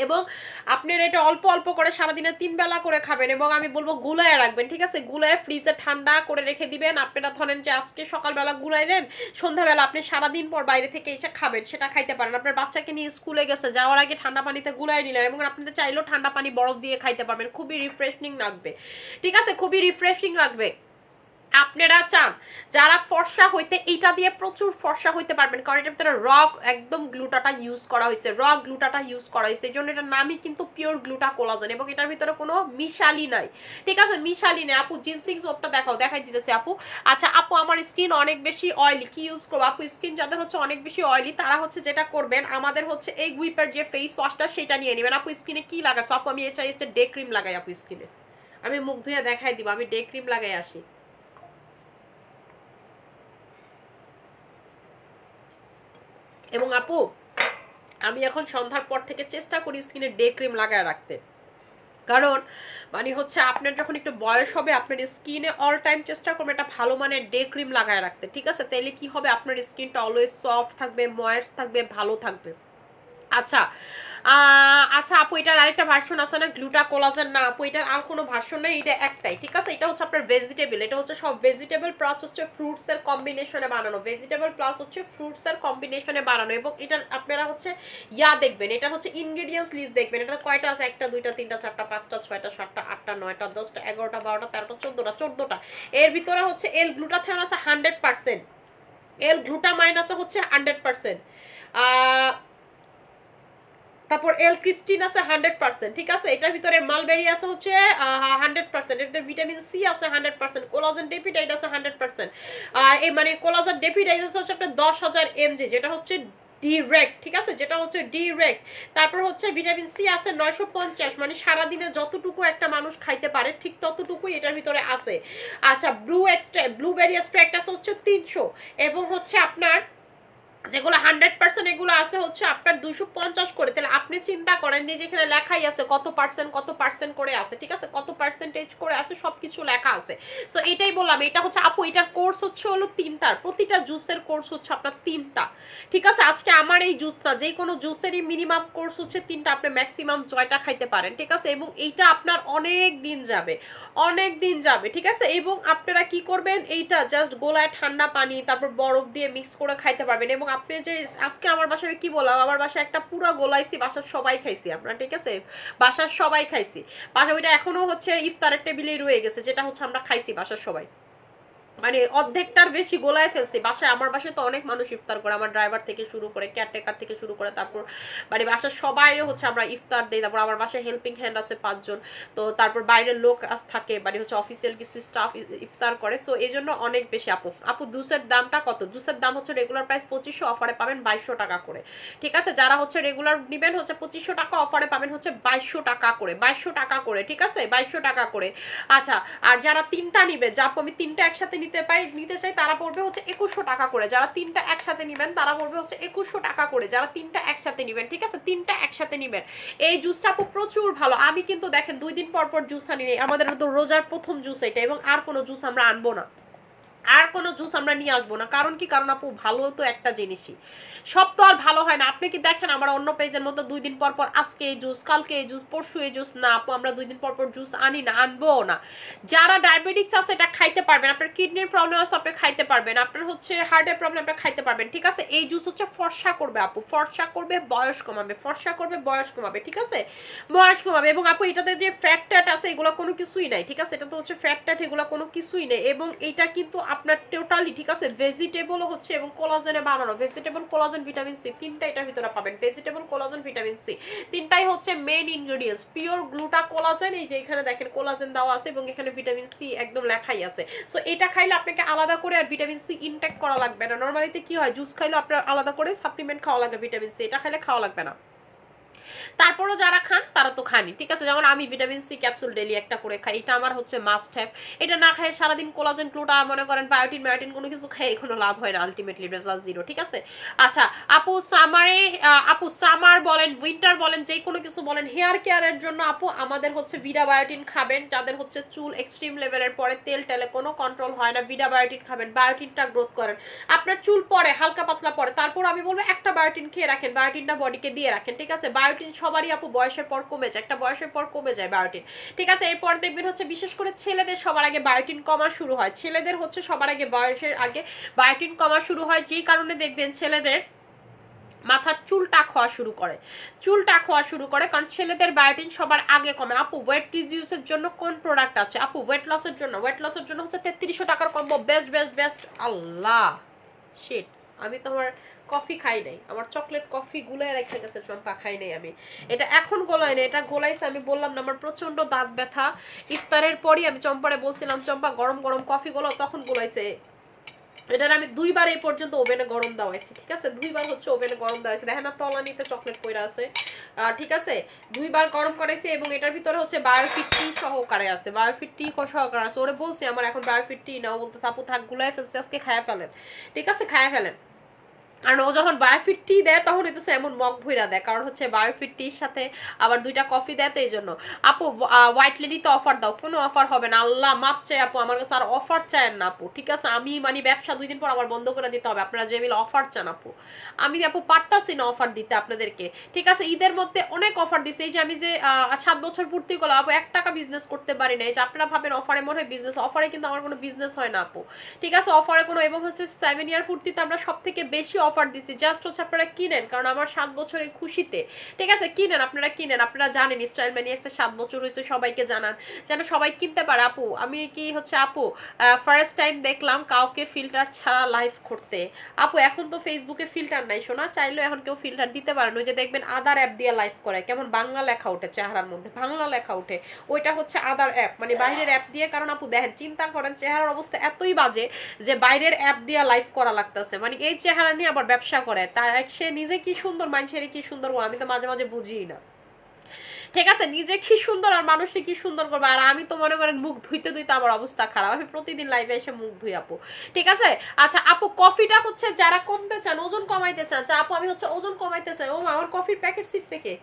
এবং আপনার এটা অল্প অল্প করে সারাদিনে 3 বেলা করে খাবেন, এবং আমি বলবো গুলায় রাখবেন, ঠিক আছে? গুলায় ফ্রিজে ঠান্ডা করে রেখে দিবেন। আপনারা ধরেন যে আজকে সকালবেলা গুলাইলেন, সন্ধ্যাবেলা আপনি সারাদিন পর বাইরে থেকে এসে খাবেন, সেটা খাইতে পারেন। আপনার বাচ্চাকে নিয়ে স্কুলে গেছে, যাওয়ার আগে ঠান্ডা পানিতে গুলাই নিলেন, এবং আপনাদের চাইলেও ঠান্ডা পানি বরফ দিয়ে খাইতে পারবেন, খুবই রিফ্রেশিং লাগবে, ঠিক আছে? খুবই রিফ্রেশিং লাগবে। আপনারা চান যারা ফর্সা হইতে এইটা দিয়ে প্রচুর ফর্সা হইতে পারবেন, কারণ এটার ভিতরে একদম গ্লুটাটা ইউজ করা হয়েছে, গ্লুটাটা ইউজ করা হয়েছে, এই জন্য এটার নামই কিন্তু পিওর গ্লুটা কোলাজেন, এবং এটার ভিতরে কোনো মিশালি নাই, ঠিক আছে, মিশালি নেই। আপু জিনসিং সোপটা দেখাই দিতেছে আপু। আচ্ছা আপু আমার স্কিন অনেক বেশি অয়েলি, কি ইউজ করবো আপু? স্কিন যাদের হচ্ছে অনেক বেশি অয়েলি তারা হচ্ছে যেটা করবেন, আমাদের হচ্ছে এই গুইপের যে ফেস ওয়াশটা সেটা নিয়ে নেবেন। আপু স্কিনে কি লাগাচ্ছ? আপু আমি এছাড়া ডে ক্রিম লাগাই আপু স্কিনে, আমি মুখ ধুয়ে দেখাই দিব, আমি ডে ক্রিম লাগাই আসি। এবং আপু আমি এখন সন্ধ্যার পর থেকে চেষ্টা করি স্কিনে ডে ক্রিম লাগায় রাখতে, কারণ মানে হচ্ছে আপনার যখন একটু বয়স হবে আপনার স্কিনে অল টাইম চেষ্টা করবে একটা ভালো মানের ডে ক্রিম লাগায় রাখতে, ঠিক আছে? তাইলে কি হবে, আপনার স্কিনটা অলওয়েজ সফট থাকবে, ময়েস্ট থাকবে, ভালো থাকবে। আচ্ছা আচ্ছা আপু এটার আরেকটা ভার্সন আছে না, গ্লুটা কোলাজেন? না আপু এটার আর কোনো ভার্সন নেই, এটা একটাই, ঠিক আছে? এটা হচ্ছে আপনার ভেজিটেবল, এটা হচ্ছে সব ভেজিটেবল প্লাস হচ্ছে ফ্রুটস এর কম্বিনেশনে বানানো, ভেজিটেবল প্লাস হচ্ছে ফ্রুটস এর কম্বিনেশনে বানানো। এবং এটার আপনারা হচ্ছে দেখবেন, এটার হচ্ছে ইনগ্রেডিয়েন্টস লিস্ট দেখবেন, এটা কয়টা আছে, 1টা 2টা 3টা 4টা 5টা 6টা 7টা 8টা 9টা 10টা 11টা 12টা 13টা 14টা। এর ভিতরে হচ্ছে এল গ্লুটাথিয়ন আছে 100%, এল গ্লুটামাইন আছে হচ্ছে 100%, তারপর এল ক্রিস্টিন আছে 100%, ঠিক আছে? এটার ভিতরে মালবেরি আছে হচ্ছে 100%, এর ভিতরে ভিটামিন সি আছে 100%, কোলাজেন ডেপিটাইড আছে 100%, এই মানে কোলাজেন ডেপিটাইড আছে হচ্ছে আপনার 10,000 mg, যেটা হচ্ছে ডিরেক্ট, ঠিক আছে, যেটা হচ্ছে ডিরেক্ট। তারপর হচ্ছে ভিটামিন সি আছে 950, মানে সারাদিনে যতটুকু একটা মানুষ খাইতে পারে ঠিক ততটুকুই এটার ভিতরে আছে। আচ্ছা ব্লুবেরি এক্সট্রাক্ট আছে হচ্ছে 300, এবং হচ্ছে আপনার যেগুলো 100% এগুলো আছে হচ্ছে আপনার 250 করে। তাহলে আপনি চিন্তা করেন যে যেখানে লেখাই আছে কত পার্সেন্ট করে আছে, ঠিক আছে, কত পার্সেন্টেজ করে আছে, সবকিছু লেখা আছে। সো এটাই বললাম, এটা হচ্ছে আপু এটার কোর্স হচ্ছে হলো 3টার, প্রতিটা জুসের কোর্স হচ্ছে আপনার 3টা, ঠিক আছে? আজকে আমার এই জুস না, যে কোনো জুসেরই মিনিমাম কোর্স হচ্ছে 3টা, আপনি ম্যাক্সিমাম 6টা খাইতে পারেন, ঠিক আছে? এবং এইটা আপনার অনেক দিন যাবে, ঠিক আছে? এবং আপনারা কি করবেন, এইটা জাস্ট গোলায় ঠান্ডা পানি তারপর বরফ দিয়ে মিক্স করে খাইতে পারবেন। এবং আপনি যে আজকে আমার বাসায় কি বললাম, আমার বাসায় একটা পুরো গোলাইছি, বাসার সবাই খাইছি আমরা, ঠিক আছে, বাসার সবাই খাইছি, বাসায় ওইটা এখনো হচ্ছে ইফতারের টেবিলেই রয়ে গেছে, যেটা হচ্ছে আমরা খাইছি বাসার সবাই, মানে অর্ধেকটার বেশি গোলায় ফেলছি। বাসায় আমার বাসায় তো অনেক মানুষ ইফতার করে, আমার ড্রাইভার থেকে শুরু করে কেয়ারটেকার থেকে শুরু করে, তারপর মানে বাসার সবাই হচ্ছে আমরা ইফতার দিই। তারপর আমার বাসায় হেল্পিং হ্যান্ড আছে 5 জন, তো তারপর বাইরের লোক থাকে, মানে হচ্ছে অফিসিয়াল কিছু স্টাফ ইফতার করে। সো এই জন্য অনেক বেশি। আপু জুসের দামটা কত? জুসের দাম হচ্ছে রেগুলার প্রাইস 2500, অফারে পাবেন 2200 টাকা করে, ঠিক আছে? যারা হচ্ছে রেগুলার নিবেন হচ্ছে 2500 টাকা, অফারে পাবেন হচ্ছে 2200 টাকা করে, 2200 টাকা করে, ঠিক আছে, 2200 টাকা করে। আচ্ছা আর যারা 3টা নিবে, যা আমি 3টা একসাথে নিতে চাই তারা পড়বে হচ্ছে 2100 টাকা করে, যারা 3টা একসাথে নিবেন তারা পড়বে হচ্ছে 2100 টাকা করে, যারা 3টা একসাথে নিবেন, ঠিক আছে? 3টা একসাথে নিবেন। এই জুসটা আপু প্রচুর ভালো। আমি কিন্তু দেখেন 2 দিন পর জুস আনি, আমাদের তো রোজার প্রথম জুস এটা, এবং আর কোনো জুস আমরা আনবো না, আর কোনো জুস আমরা নিয়ে আসবো না। কারণ কি, কারণ আপু ভালো তো একটা জিনিসই, সব তো আর ভালো হয় না। আপনি কি দেখেন আমরা অন্য পেজের মতো 2 দিন পর আজকে এই জুস, কালকে এই জুস, পরশু এই জুস? না আপু, আমরা 2 দিন পর জুস আনি না, আনবো না। যারা ডায়াবেটিক্স আছে এটা খাইতে পারবেন, আপনার কিডনির প্রবলেম আছে আপনি খাইতে পারবেন, আপনার হচ্ছে হার্টের প্রবলেম আপনি খাইতে পারবেন, ঠিক আছে? এই জুস হচ্ছে ফর্সা করবে আপু, ফর্সা করবে, বয়স কমাবে, ফর্সা করবে, বয়স কমাবে, ঠিক আছে, বয়স কমাবে। এবং আপু এটাতে যে ফ্যাট ট্যাট আছে এগুলো কোনো কিছুই নাই, ঠিক আছে? এটা তো হচ্ছে ফ্যাট ট্যাট এগুলো কোনো কিছুই নেই। এবং এইটা কিন্তু আপনার টোটালি, ঠিক আছে, ভেজিটেবল হচ্ছে এবং কোলাজেনে বানানো, ভেজিটেবল, কোলাজেন, ভিটামিন সি, 3টা এটার ভিতরে পাবেন। ভেজিটেবল, কোলাজেন, ভিটামিন সি, 3টাই হচ্ছে মেইন ইনগ্রেডিয়েন্টস, পিওর গ্লুটা কোলাজেন। এই যে এখানে দেখেন কোলাজেন দেওয়া আছে এবং এখানে ভিটামিন সি একদম লেখাই আছে। সো এটা খাইলে আপনাকে আলাদা করে আর ভিটামিন সি ইনটেক করা লাগবে না। নরমালিতে কি হয়, জুস খাইলে আপনার আলাদা করে সাপ্লিমেন্ট খাওয়া লাগে ভিটামিন সি, এটা খাইলে খাওয়া লাগবে না। তারপরও যারা খান তারা তো খানি, ঠিক আছে? যেমন আমি ভিটামিন সি ক্যাপসুল ডেলি একটা করে খাই, এটা আমার হচ্ছে মাস্ট হ্যাভ। এটা না খাই সারাদিন কোলাজেন গ্লুটা মনে করেন বায়োটিন কোনো কিছু খাই কোনো লাভ হয় না, আলটিমেটলি রেজাল্ট জিরো, ঠিক আছে? আচ্ছা আপু সামার বলেন, উইন্টার বলেন, যে কোনো কিছু বলেন, হেয়ার কেয়ারের জন্য আপু আমাদের হচ্ছে ভিডা বায়োটিন খাবেন। যাদের হচ্ছে চুল এক্সট্রিম লেভেলের পরে, তেল টেলে কোনো কন্ট্রোল হয় না, ভিডা বায়োটিন খাবেন, বায়োটিনটা গ্রোথ করেন। আপনার চুল পরে হালকা পাতলা পরে, তারপর আমি বলবো একটা বায়োটিন খেয়ে রাখেন, বায়োটিনটা বডিকে দিয়ে রাখেন, ঠিক আছে? বায়োটিন সবারই আপু বয়সের পর কমে যায়, একটা বয়সের পর কমে যায় বায়োটিন, ঠিক আছে? এরপর দেখবেন হচ্ছে বিশেষ করে ছেলেদের সবার আগে বায়োটিন কমা শুরু হয়, ছেলেদের হচ্ছে সবার আগে বয়সের আগে বায়োটিন কমা শুরু হয়, যেই কারণে দেখবেন ছেলেদের মাথার চুলটা খোয়া শুরু করে, কারণ ছেলেদের বায়োটিন সবার আগে কমে। আপু ওয়েট রিডিউসের জন্য কোন প্রোডাক্ট আছে? আপু ওয়েট লসের জন্য হচ্ছে 3300 টাকার কম্বো, বেস্ট। আল্লাহ শিট, আমি তোমার কফি খাই নাই, আমার চকলেট কফি গুলে রেখে গেছে চম্পা, খাই নাই আমি এটা, এখন গোলাই না, এটা গোলাইছে আমি বললাম না আমার প্রচন্ড দাঁত ব্যথা। ইফতারের পরই আমি চম্পারে বলছিলাম চম্পা গরম গরম কফি গোলাও, তখন গোলাইছে। এটার আমি 2 বার এই পর্যন্ত ওভেনে গরম দেওয়াইছি, ঠিক আছে? 2 বার হচ্ছে ওভেনে গরম দেওয়াইছি, দেখেন না তলানিতে চকলেট কইরা আছে, ঠিক আছে? 2 বার গরম করাইছি, এবং এটার ভিতরে হচ্ছে বায়োফিট টি সহকারে আছে, বায়োফিট টি সহকারে আছে। ওরে বলছি আমার এখন বায়োফিট টি নাও, বলতে আপু থাক গুলাই ফেলছে আজকে, খায়া ফেলেন, ঠিক আছে? খায়া ফেলেন। আর ও যখন বায়োফিট টি দেয় তখন হইতেছে এমন মগ ভইরা দেয়, কারণ হচ্ছে বায়োফিট টির সাথে আবার 2টা কফি দেয়, তো এই জন্য। আপু হোয়াইট লেডিতে অফার দাও, কোনো অফার হবে না, আল্লাহ মাপ চাই আপু, আমার কাছে আর অফার চায় না আপু, ঠিক আছে? আমি মানে ব্যবসা 2 দিন পর আবার বন্ধ করে দিতে হবে, আপনারা যে মিলে অফার চান আপু, আমি আপু পারতাছি না অফার দিতে আপনাদেরকে, ঠিক আছে? ঈদের মধ্যে অনেক অফার দিছে, এই যে আমি যে 7 বছর পূর্তি করলাম আপু, 1 টাকা বিজনেস করতে পারি না, এই যে আপনারা ভাবেন অফারে মনে হয় বিজনেস, অফারে কিন্তু আমার কোনো বিজনেস হয় না আপু, ঠিক আছে? অফারে কোনো, এবং হচ্ছে 7 ইয়ার পূর্তিতে আমরা সব থেকে বেশি অফার দিছি, জাস্ট হচ্ছে আপনারা কিনেন, কারণ আমার 7 বছরের খুশিতে, ঠিক আছে? কিনেন, আপনারা জানেন স্টাইল ম্যানিয়াক্সের 7 বছর হয়েছে, সবাইকে জানান, যেন সবাই কিনতে পারে আপু। আমি কি হচ্ছে আপু ফার্স্ট টাইম দেখলাম কাউকে ফিল্টার ছাড়া লাইভ করতে, আপু এখন তো ফেসবুকে ফিল্টার নাই শোনা, চাইলেও এখন কেউ ফিল্টার দিতে পারেন, ওই যে দেখবেন আদার অ্যাপ দিয়ে লাইভ করে, কেমন বাংলা লেখা ওঠে চেহারার মধ্যে, বাংলা লেখা ওঠে, ওইটা হচ্ছে আদার অ্যাপ, মানে বাইরের অ্যাপ দিয়ে, কারণ আপু দেখেন চিন্তা করেন চেহারার অবস্থা এতই বাজে যে বাইরের অ্যাপ দিয়ে লাইভ করা লাগতেছে, মানে এই চেহারা নিয়ে আবার ব্যবসা করে, তাই সে নিজে কি সুন্দর, মানুষের কি সুন্দর, আমি তো মাঝে মাঝে বুঝি না, ঠিক আছে? নিজে কি সুন্দর আর মানুষে কি সুন্দর করবে, আর আমি তো মনে করেন মুখ ধুইতে আমার অবস্থা খারাপ, আমি প্রতিদিন লাইভে এসে মুখ ধুই আপু, ঠিক আছে? আচ্ছা আপু কফিটা হচ্ছে যারা কমতে চান, ওজন কমাইতে চান, আপু আমি হচ্ছে ওজন কমাইতে চাই, ও আমার কফির প্যাকেট সিস থেকে,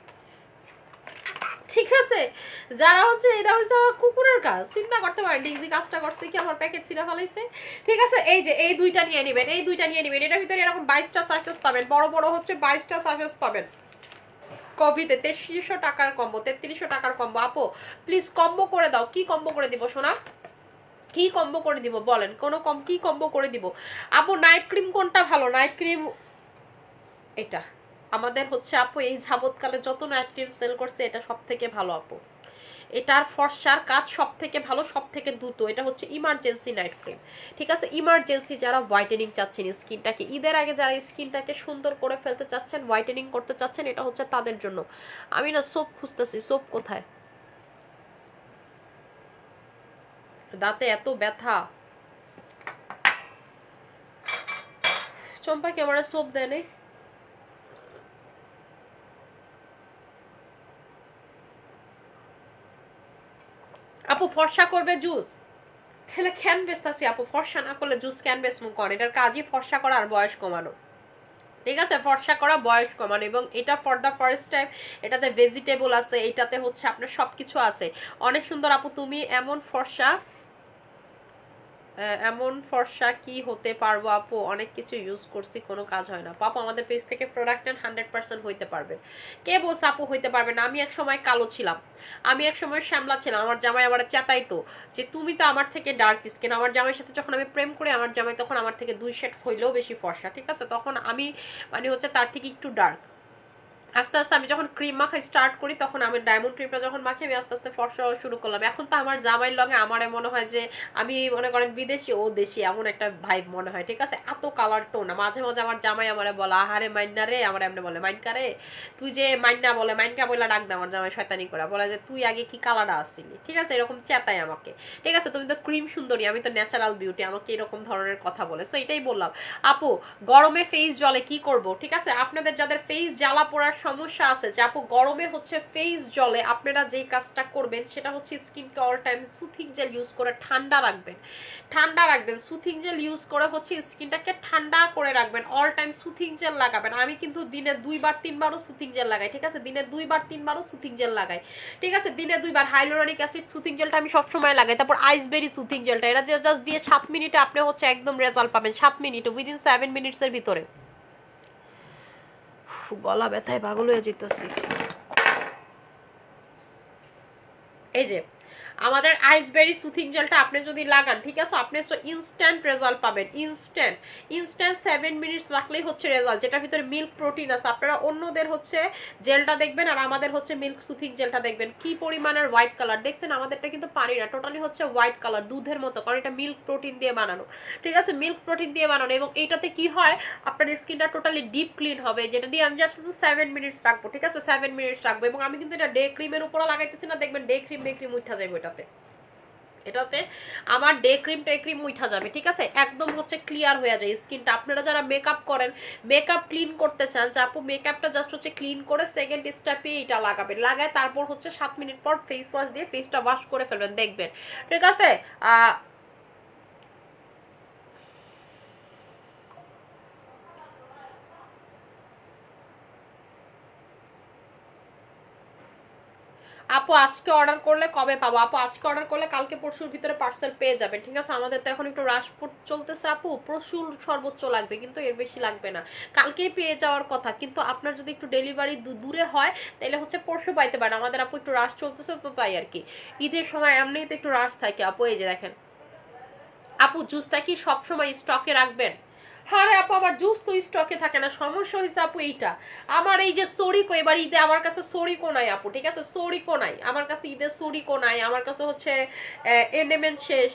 ঠিক আছে? যারা হচ্ছে এটা হচ্ছে আমার কুকুরের কাজ, চিন্তা করতে পারেন ডিগজি কাজটা করছে কি আমার প্যাকেট ছিঁড়া ফেলাইছে, ঠিক আছে? এই যে এই 2টা নিয়ে নেবেন, এটার ভিতরে এরকম 22টা সাইজেস পাবেন, বড় হচ্ছে 22টা সাইজেস পাবেন কফিতে, 3300 টাকার কম্বো, 3300 টাকার কম্বো। আপু প্লিজ কম্বো করে দাও, কি কম্বো করে দিব সোনা, কি কম্বো করে দিব বলেন, কোনো কি কম্বো করে দিব? আপু নাইট ক্রিম কোনটা ভালো? নাইট ক্রিম এটা আমাদের হচ্ছে আপু এই যাবতকালে যত নাইট ক্রিম সেল করছে এটা সব থেকে ভালো আপু, এটার ফর্সার কাজ সব থেকে ভালো, সব থেকে দ্রুত, এটা হচ্ছে ইমার্জেন্সি নাইট ক্রিম, ঠিক আছে? ইমার্জেন্সি যারা হোয়াইটেনিং চাচ্ছেন স্কিনটাকে, ঈদের আগে যারা স্কিনটাকে সুন্দর করে ফেলতে চাচ্ছেন, হোয়াইটেনিং করতে চাচ্ছেন, এটা হচ্ছে তাদের জন্য। আমি না সোপ খুঁজতেছি, সোপ কোথায়, দাঁতে এত ব্যথা, চম্পা কি আমার সোপ দেয় নেই? আপু ফর্সা করবে জুস, তাহলে ক্যান বেচতেছি আপু, ফর্সা না করলে জুস ক্যান বেচমু কর, এটার কাজই ফর্সা করা আর বয়স কমানো, ঠিক আছে? ফর্সা করা, বয়স কমানো, এবং এটা ফর দ্য ফার্স্ট টাইম এটাতে ভেজিটেবল আছে, এটাতে হচ্ছে আপনার সবকিছু আছে, অনেক সুন্দর আপু। তুমি এমন ফর্সা কি হতে পারবো আপু, অনেক কিছু ইউজ করছি কোনো কাজ হয় না। আপু আমাদের পেজ থেকে প্রোডাক্ট নেন 100% হইতে পারবেন। কে বলছে আপু হইতে পারবেন না? আমি এক সময় কালো ছিলাম, আমি এক সময় শ্যামলা ছিলাম, আমার জামাই আবার চেতাইতো যে তুমি তো আমার থেকে ডার্ক স্কিন। আমার জামাইয়ের সাথে যখন আমি প্রেম করি, আমার জামাই তখন আমার থেকে 2 শেড হইলেও বেশি ফর্সা, ঠিক আছে? তখন আমি মানে হচ্ছে তার থেকে একটু ডার্ক। আস্তে আস্তে আমি যখন ক্রিম মাখা স্টার্ট করি, তখন আমি ডায়মন্ড ক্রিমটা যখন মাখি, আমি আস্তে আস্তে ফর্সা শুরু করলাম। এখন তো আমার জামাইয়ের লগে আমার মনে হয় যে আমি মনে করেন বিদেশি, ও দেশি, এমন একটা ভাইব মনে হয়, ঠিক আছে? এত কালার টোন। মাঝে মাঝে আমার জামাই আমারে বলে আহারে মাইন্না রে, আমার এমনি বলে মাইনকা রে, তুই যে মাইন্না বলে, মাইনকা বলে ডাক দে আমার জামাই শয়তানি করে, বলে যে তুই আগে কি কালারটা আসছিলি, ঠিক আছে? এরকম চেতাই আমাকে, ঠিক আছে? তুমি তো ক্রিম সুন্দরী, আমি তো ন্যাচারাল বিউটি, আমাকে এরকম ধরনের কথা বলে। সো এটাই বললাম আপু, গরমে ফেস জলে কি করব, ঠিক আছে? আপনাদের যাদের ফেস জ্বালা পোড়ার সমস্যা আছে, আপু গরমে হচ্ছে ফেস জলে, আপনারা যেই কাজটা করবেন সেটা হচ্ছে স্কিনকে all time soothing gel use করে ঠান্ডা রাখবেন, সুথিং জেল ইউজ করে হচ্ছে স্কিনটাকে ঠান্ডা করে রাখবেন, অল টাইম সুথিং জেল লাগাবেন। আমি কিন্তু দিনে 2বার 3বারও সুথিং জেল লাগাই, ঠিক আছে? দিনে 2বার 3বারও সুথিং জেল লাগাই, ঠিক আছে? দিনে 2বার হাইলোরনিক অ্যাসিড সুথিং জেলটা আমি সবসময় লাগাই, তারপর আইসবেরি সুথিং জেলটা, এটা জাস্ট দিয়ে 7 মিনিটে আপনি হচ্ছে একদম রেজাল্ট পাবেন, 7 মিনিটে, উইদিন 7 মিনিটসের ভিতরে। গলা ব্যথায় পাগল হয়ে যেতেছি। এই যে আমাদের আইসবেরি সুথিং জেলটা আপনি যদি লাগান, ঠিক আছে, আপনি ইনস্ট্যান্ট রেজাল্ট পাবেন। ইনস্ট্যান্ট 7 মিনিটস রাখলেই হচ্ছে রেজাল্ট, যেটার ভিতরে মিল্ক প্রোটিন আছে। আপনারা অন্যদের হচ্ছে জেলটা দেখবেন আর আমাদের হচ্ছে মিল্ক সুথিং জেলটা দেখবেন কি পরিমাণের হোয়াইট কালার দেখছেন। আমাদেরটা কিন্তু পানি না, টোটালি হচ্ছে হোয়াইট কালার, দুধের মতো, কারণ এটা মিল্ক প্রোটিন দিয়ে বানানো, ঠিক আছে, মিল্ক প্রোটিন দিয়ে বানানো। এবং এইটাতে কি হয়, আপনার স্কিনটা টোটালি ডিপ ক্লিন হবে, যেটা দিয়ে আমি জাস্ট 7 মিনিটস রাখবো, ঠিক আছে, 7 মিনিটস রাখবো। এবং আমি কিন্তু এটা ডে ক্রিমের উপরে লাগাইতেছি না, দেখবেন ডে ক্রিম উঠা যাবে এটাতে আমার ডে ক্রিম উঠা যাবে, ঠিক আছে, একদম হচ্ছে ক্লিয়ার হয়ে যায় স্কিনটা। আপনারা যারা মেকআপ করেন, মেকআপ ক্লিন করতে চান, যে আপু মেকআপটা জাস্ট হচ্ছে ক্লিন করে সেকেন্ড স্টেপে এটা লাগাবেন, লাগায় তারপর হচ্ছে 7 মিনিট পর ফেস ওয়াশ দিয়ে ফেসটা ওয়াশ করে ফেলবেন, দেখবেন, ঠিক আছে। আপু আজকে অর্ডার করলে কবে পাবো? আপু আজকে অর্ডার করলে কালকে পরশুর ভিতরে পার্সেল পেয়ে যাবেন, ঠিক আছে। আমাদের তো এখন একটু রাশ চলতেছে আপু, প্রচুর সর্বোচ্চ লাগবে, কিন্তু এর বেশি লাগবে না, কালকেই পেয়ে যাওয়ার কথা। কিন্তু আপনার যদি একটু ডেলিভারি দূরে হয় তাহলে হচ্ছে পরশু পাইতে পারেন। আমাদের আপু একটু রাশ চলতেছে তো, তাই আর কি, ঈদের সময় এমনিই তো একটু রাশ থাকে আপু। এই যে দেখেন আপু, জুসটা কি সবসময় স্টকে রাখবেন? হ্যাঁ রে আপু, আমার জুস তো স্টকে থাকে না, সমস্যা হয়েছে আপু এইটা। আমার এই যে সরিকো, এবার ঈদে আমার কাছে সরিকো নাই আপু, ঠিক আছে, সরিকো নাই আমার কাছে, ঈদের সরিকো নাই আমার কাছে, হচ্ছে এনএমএন শেষ,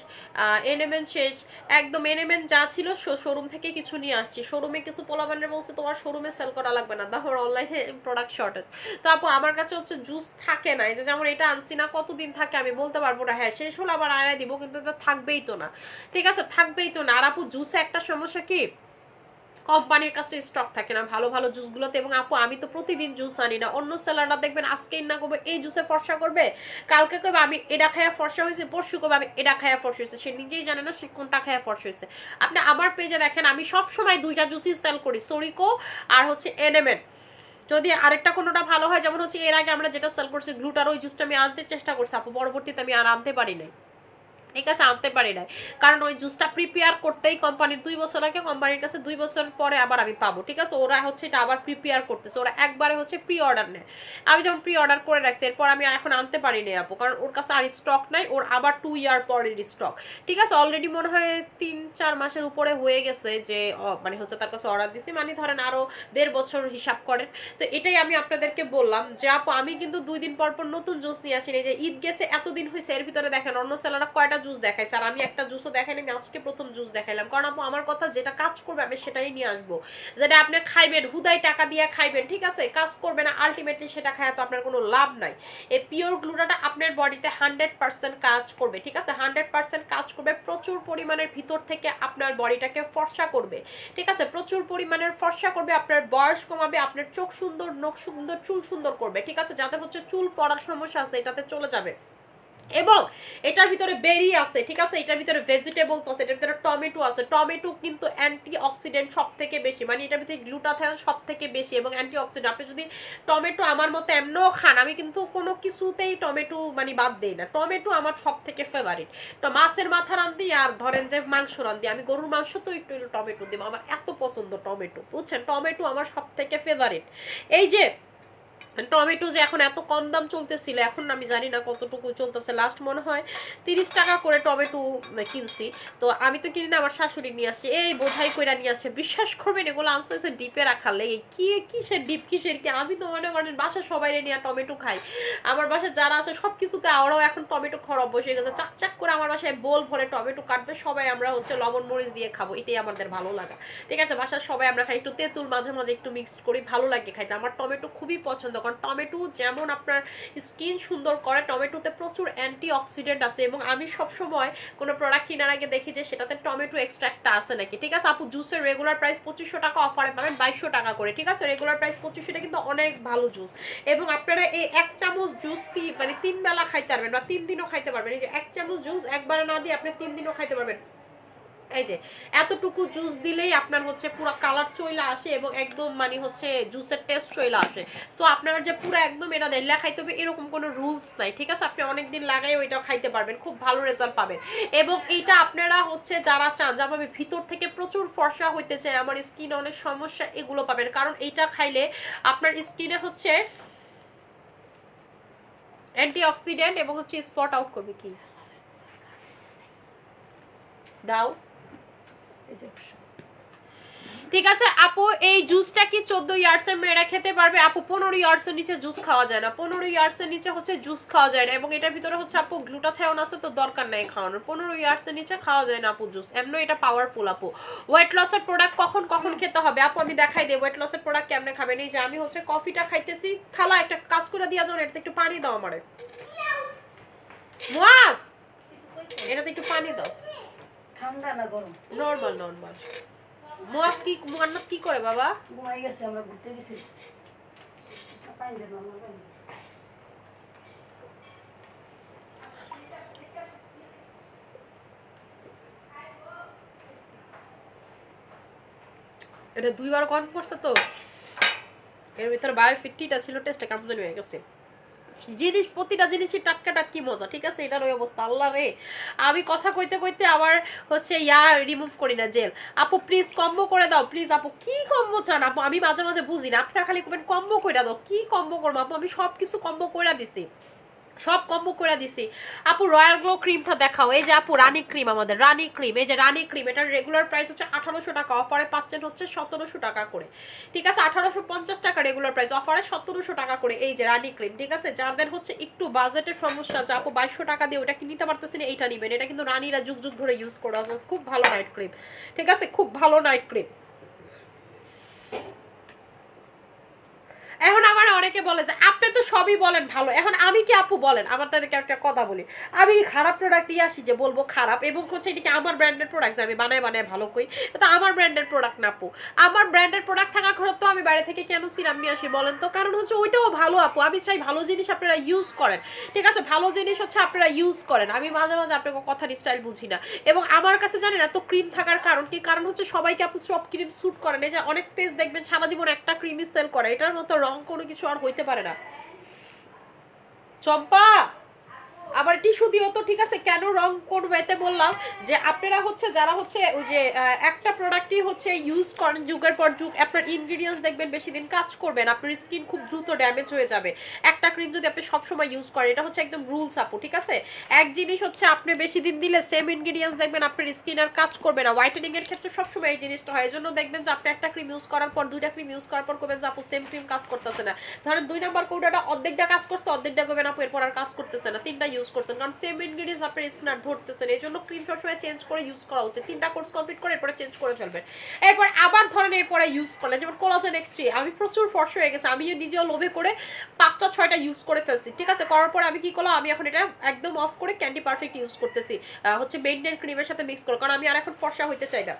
এনএমএন শেষ একদম। এনএমএন যা ছিল শোরুম থেকে কিছু নিয়ে আসছি, শোরুমে কিছু পোলাবান্ডার বলছে তোমার শোরুমে সেল করা লাগবে না, দেখো অনলাইনে প্রোডাক্ট শর্টেজ। তো আপু আমার কাছে হচ্ছে জুস থাকে না, এই যে যেমন এটা আনছি না, কতদিন থাকে আমি বলতে পারবো না, হ্যাঁ শেষ হলে আবার আয়না দিব, কিন্তু এটা থাকবেই তো না, ঠিক আছে, থাকবেই তো না। আর আপু জুসে একটা সমস্যা কি, কোম্পানির কাছে স্টক থাকে না ভালো ভালো জুসগুলোতে। এবং আপু আমি তো প্রতিদিন জুস আনি না, অন্য সেলাররা দেখবেন আজকেই না করবে এই জুসে ফর্সা করবে, কালকে করবে আমি এটা খায়া ফর্সা হয়েছে, পরশু করবে আমি এটা খায়া ফর্সা হয়েছে, সে নিজেই জানে না সে কোনটা খায়া ফর্সা হয়েছে। আপনি আমার পেজে দেখেন আমি সব সময় 2টা জুসই সেল করি, সরিকো আর হচ্ছে এনএমএন। যদি আরেকটা কোনোটা ভালো হয়, যেমন হচ্ছে এর আগে আমরা যেটা সেল করছি গ্লুটার, ওই জুসটা আমি আনতে চেষ্টা করছি আপু, পরবর্তীতে আমি আর আনতে পারি নাই, ঠিক আছে, আনতে পারি না, কারণ ওই জুসটা প্রিপেয়ার করতেই কোম্পানির 2 বছর আগে, কোম্পানির কাছে 2 বছর পরে আবার আমি পাবো, ঠিক আছে। ওরা হচ্ছে এটা আবার প্রিপেয়ার করতেছে, ওরা একবারে হচ্ছে প্রি অর্ডার নেয়, আমি যেমন প্রি অর্ডার করে রাখছি, এরপর আমি এখন আনতে পারি না আপু, কারণ ওর কাছে আর স্টক নাই, ওর আবার 2 ইয়ার পরের স্টক, ঠিক আছে। অলরেডি মনে হয় 3-4 মাসের উপরে হয়ে গেছে যে মানে হচ্ছে তার কাছে অর্ডার দিছি, মানে ধরেন আরো 1.5 বছর হিসাব করেন। তো এটাই আমি আপনাদেরকে বললাম যে আপু আমি কিন্তু 2 দিন পর পর নতুন জুস নিয়ে আসিনি, যে ঈদ গেছে এতদিন হয়েছে, এর ভিতরে দেখেন অন্য সেলাররা কয়টা জুস দেখাইছে, আর আমি একটা জুসও দেখাইনি, আমি আজকে প্রথম জুস দেখাইলাম। কারণ আপু আমার কথা যেটা কাজ করবে আমি সেটাই নিয়ে আসবো, যেটা আপনি খাইবেন হুদাই টাকা দিয়ে খাইবেন, ঠিক আছে, কাজ করবে না, আলটিমেটলি সেটা খায় তো আপনার কোনো লাভ নাই। এই পিওর গ্লুটাটা আপনার বডিতে 100% কাজ করবে, ঠিক আছে, 100% কাজ করবে, প্রচুর পরিমাণের ভিতর থেকে আপনার বডিটাকে ফর্সা করবে, ঠিক আছে, প্রচুর পরিমাণের ফর্সা করবে, আপনার বয়স কমাবে, আপনার চোখ সুন্দর, নখ সুন্দর, চুল সুন্দর করবে, ঠিক আছে, যাদের হচ্ছে চুল পড়ার সমস্যা আছে এটাতে চলে যাবে। এবং এটার ভিতরে বেরি আছে, ঠিক আছে, এটার ভিতরে ভেজিটেবলস আছে, এটার ভিতরে টমেটো আছে, টমেটো কিন্তু অ্যান্টি অক্সিডেন্ট সব থেকে বেশি, মানে এটার ভিতরে গ্লুটাথায়ন সব থেকে বেশি এবং অ্যান্টি অক্সিডেন্ট। আপনি যদি টমেটো আমার মতো এমনও খান, আমি কিন্তু কোনো কিছুতেই টমেটো মানে বাদ দেই না, টমেটো আমার সব থেকে ফেভারিট। তো মাছের মাথা রান্ধি আর ধরেন যে মাংস রান্ধি, আমি গরুর মাংস তো একটু টমেটো দিব, আমার এত পছন্দ টমেটো, বুঝছেন, টমেটো আমার সব থেকে ফেভারিট। এই যে টমেটো যে এখন এত কম দাম চলতেছিল, এখন আমি জানি না কতটুকু চলতেছে, লাস্ট মনে হয় 30 টাকা করে টমেটো কিনছি। তো আমি তো কিনি না, আমার শাশুড়ি নিয়ে আসছে, এই বোঝাই কইরা নিয়ে আসছে, বিশ্বাস করবেন এগুলো আনছে হচ্ছে ডিপে রাখার লেগে, কি কিসের ডিপ কিসের কি, আমি তো মনে করেন বাসার সবাই নিয়ে টমেটো খাই, আমার বাসায় যারা আছে সব কিছুতে ওরাও এখন টমেটো খাওয়া অভ্যাস হয়ে গেছে, চাক চাক করে আমার বাসায় বোল ভরে টমেটো কাটবে, সবাই আমরা হচ্ছে লবণ মরিচ দিয়ে খাবো, এটাই আমাদের ভালো লাগা, ঠিক আছে। বাসার সবাই আমরা খাই একটু তেঁতুল, মাঝে মাঝে একটু মিক্সড করি, ভালো লাগে খাইতে। আমার টমেটো খুবই পছন্দ, কারণ টমেটো যেমন আপনার স্কিন সুন্দর করে, টমেটোতে প্রচুর অ্যান্টি অক্সিডেন্ট আছে। এবং আমি সবসময় কোনো প্রোডাক্ট কেনার আগে দেখি যে সেটাতে টমেটো এক্সট্রাক্টটা আছে নাকি, ঠিক আছে। আপু জুসের রেগুলার প্রাইস 2500 টাকা, অফারে পাবেন 2200 টাকা করে, ঠিক আছে, রেগুলার প্রাইস 2500, কিন্তু অনেক ভালো জুস। এবং আপনারা এই 1 চামচ জুস মানে 3 বেলা খাইতে পারবেন বা 3 দিনও খাইতে পারবেন, এই যে 1 চামচ জুস একবারে না দিয়ে আপনি 3 দিনও খাইতে পারবেন। এই যে এতটুকু জুস দিলেই আপনার হচ্ছে পুরো কালার চইলা আসে এবং একদম মানে হচ্ছে জুসের টেস্ট চইলা আসে। সো আপনার যে পুরো একদম এটা দেল্লা খাইতে হবে এরকম কোনো রুলস নাই, ঠিক আছে, আপনি অনেকদিন লাগাই ওইটাও খাইতে পারবেন, খুব ভালো রেজাল্ট পাবেন। এবং এইটা আপনারা হচ্ছে যারা চান যে আমি ভিতর থেকে প্রচুর ফর্সা হইতে চাই, আমার স্কিনে অনেক সমস্যা, এগুলো পাবেন, কারণ এইটা খাইলে আপনার স্কিনে হচ্ছে অ্যান্টিঅক্সিডেন্ট এবং হচ্ছে স্পট আউট করবে। কি দাও, ঠিক আছে আপু। এই জুসটা কি 14 ইয়ার্সের মেয়েরা খেতে পারবে? আপু 15 ইয়ার্সের নিচে জুস খাওয়া যায় না, 15 ইয়ার্সের নিচে হচ্ছে জুস খাওয়া যায় না, এবং এটার ভিতরে হচ্ছে আপু গ্লুটাথায়োন আছে, তো দরকার নাই খাওয়ানোর। 15 ইয়ার্সের নিচে খাওয়া যায় না আপু জুস, এমনি এটা পাওয়ারফুল আপু। ওয়েট লসের প্রোডাক্ট কখন কখন খেতে হবে আপু আমি দেখাই দেব। ওয়েট লসের প্রোডাক্ট কেমনে খাবেন? এই যে আমি হচ্ছে কফিটা খাইতেছি, খালা একটা কাজ করে দিয়া যাও, এটাতে একটু পানি দাও আমারে। মুয়াজ, এটাতে একটু পানি দাও। ঠান্ডা না গরম? Normal normal. মুয়াজ কি মুয়ান্নাত কি করে বাবা? ঘুমাই গেছে, আমরা ঘুরতে গেছি। পানি দেব আমরা পানি। এটা 2 বার কনফার্ম করছে তো, এর ভিতরে বায়োফিটটা ছিল, টেস্টে কেমন জানি হয়ে গেছে। জিনিস প্রতিটা জিনিসই টাটকা টাটকি মজা, ঠিক আছে? এটার ওই অবস্থা। আল্লাহ রে, আমি কথা কইতে কইতে আবার হচ্ছে রিমুভ করি না জেল। আপু প্লিজ কম্বো করে দাও প্লিজ। আপু কি কম্বো চান আপু? আমি মাঝে মাঝে বুঝি না, আপনারা খালি কমেন্ট কম্বো করে দাও। কি কম্বো করবো আপু? আমি সব কিছু কম্বো করে দিছি, সব কম্বো করে দিছি আপু। রয়্যাল গ্লো ক্রিমটা দেখাও। এই যে আপু রানী ক্রিম, আমাদের রানী ক্রিম, এই যে রানী ক্রিম, এটার রেগুলার প্রাইস হচ্ছে 1800 টাকা, অফারে পাচ্ছেন হচ্ছে 1700 টাকা করে, ঠিক আছে? 1850 টাকা রেগুলার প্রাইস, অফারে 1700 টাকা করে এই যে রানী ক্রিম, ঠিক আছে? যাদের হচ্ছে একটু বাজেটের সমস্যা, যা আপু 2200 টাকা দিয়ে ওটা কি নিতে পারতেছেন, এইটা নিবেন। এটা কিন্তু রানীরা যুগ যুগ ধরে ইউজ করে আসছে, খুব ভালো নাইট ক্রিম, ঠিক আছে? খুব ভালো নাইট ক্রিম। এখন আমার অনেকে বলে যে আপনি তো সবই বলেন ভালো, এখন আমি কি আপু বলেন, আমার তাদেরকে একটা কথা বলি, আমি খারাপ প্রোডাক্ট নিয়ে আসি যে বলবো খারাপ, এবং হচ্ছে এটাকে আমার ব্র্যান্ডের প্রোডাক্ট আমি বানায় বানায় ভালো কই, এটা আমার ব্র্যান্ডের প্রোডাক্ট না আপু। আমার ব্র্যান্ডের প্রোডাক্ট থাকা তো আমি বাইরে থেকে কেন সিরাম নিয়ে আসি বলেন তো? কারণ হচ্ছে ওইটাও ভালো আপু। আমি চাই ভালো জিনিস আপনারা ইউজ করেন, ঠিক আছে? ভালো জিনিস হচ্ছে আপনারা ইউজ করেন। আমি মাঝে মাঝে আপনাকে কথার স্টাইল বুঝি না, এবং আমার কাছে জানেন এত ক্রিম থাকার কারণ কি? কারণ হচ্ছে সবাইকে আপু সব ক্রিম স্যুট করে না। যে অনেক পেজ দেখবেন সারা জীবন একটা ক্রিমই সেল করে, এটার মতো রং কোনো কিছু আর হইতে পারে না। চম্পা আবার টিস্যু দিও তো, ঠিক আছে? কেন রং করবে এতে বললাম যে আপনারা হচ্ছে যারা হচ্ছে ওই যে একটা প্রোডাক্টই হচ্ছে ইউজ করেন যুগের পর যুগ, আপনার ইনগ্রিডিয়েন্টস দেখবেন বেশি দিন কাজ করবেন, আপনার স্কিন খুব দ্রুত ড্যামেজ হয়ে যাবে একটা ক্রিম যদি আপনি সবসময় ইউজ করেন। এটা হচ্ছে একদম রুলস আপু, ঠিক আছে? এক জিনিস হচ্ছে আপনি বেশি দিন দিলে সেম ইনগ্রিডিয়েন্টস দেখবেন আপনার স্কিন আর কাজ করবে না। হোয়াইটেনিং এর ক্ষেত্রে সবসময় এই জিনিসটা হয়, এই জন্য দেখবেন যে আপনি একটা ক্রিম ইউজ করার পর, দুইটা ক্রিম ইউজ করার পর করবেন যে আপু সেম ক্রিম কাজ করতেছে না। ধরেন 2 নাম্বার কৌটাটা অর্ধেকটা কাজ করছে, অর্ধেকটা করবেন আপু এরপর আর কাজ করতেছে না, 3টা ইউজ করছেন, কারণ সেম ইনগ্রিডিয়েন্টস আপনার স্কিন আর ধরতেছেন। এই জন্য ক্রিম সবসময় চেঞ্জ করে ইউজ করা উচিত। 3টা কোর্স কমপ্লিট করে এরপরে চেঞ্জ করে ফেলবেন, এরপর আবার ধরেন এরপরে ইউজ করলেন। যেমন কোলাজেন এক্স3 আমি প্রচুর ফর্সা হয়ে গেছে, আমি নিজেও লোভে করে 5টা 6টা ইউজ করে ফেলছি, ঠিক আছে? করার পরে আমি কি করলাম, আমি এখন এটা একদম অফ করে ক্যান্ডি পারফেক্ট ইউজ করতেছি, হচ্ছে মেইনটেইন ক্রিমের সাথে মিক্স করে, কারণ আমি আর এখন ফর্সা হইতে চাই না।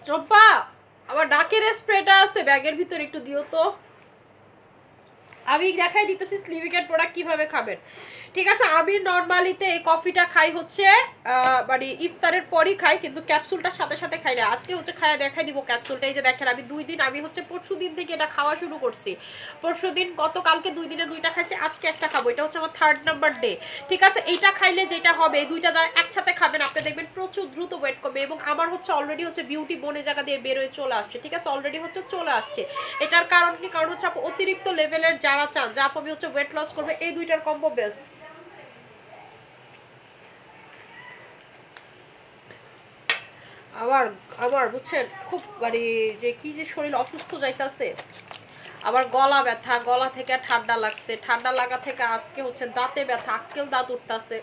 চম্পা আবার ডাকের স্প্রেটা আছে ব্যাগের ভিতর, একটু দিও তো। আমি দেখাই দিতেছি স্লিভিকেট প্রোডাক্ট কিভাবে খাবেন, ঠিক আছে? আমি নর্মালিতে এই কফিটা খাই হচ্ছে মানে ইফতারের পরই খাই, কিন্তু ক্যাপসুলটার সাথে সাথে খাই না। আজকে হচ্ছে খায়া দেখাই দিব ক্যাপসুলটা। এই যে দেখেন আমি 2 দিন, আমি হচ্ছে পরশু দিন থেকে এটা খাওয়া শুরু করছি। পরশু দিন গতকালকে 2 দিনে 2টা খাইছি, আজকে একটা খাবো। এটা হচ্ছে আমার 3rd নাম্বার ডে, ঠিক আছে? এইটা খাইলে যেটা হবে, এই 2টা যারা একসাথে খাবেন আপনি দেখবেন প্রচুর দ্রুত ওয়েট কমবে। এবং আমার হচ্ছে অলরেডি হচ্ছে বিউটি বোনে জায়গা দিয়ে বের হয়ে চলে আসছে, ঠিক আছে? অলরেডি হচ্ছে চলে আসছে। এটার কারণ কি? কারণ হচ্ছে আপু অতিরিক্ত লেভেলের যারা চান যে আপু আমি হচ্ছে ওয়েট লস করবে, এই 2টার কম্বো বেস্ট। আবার বুঝছেন খুব মানে যে কি যে শরীর অসুস্থ যাইতেছে, আবার গলা ব্যথা, গলা থেকে ঠান্ডা লাগছে, ঠান্ডা লাগা থেকে আজকে হচ্ছে দাঁতে ব্যথা, আক্কেল দাঁত উঠতেছে,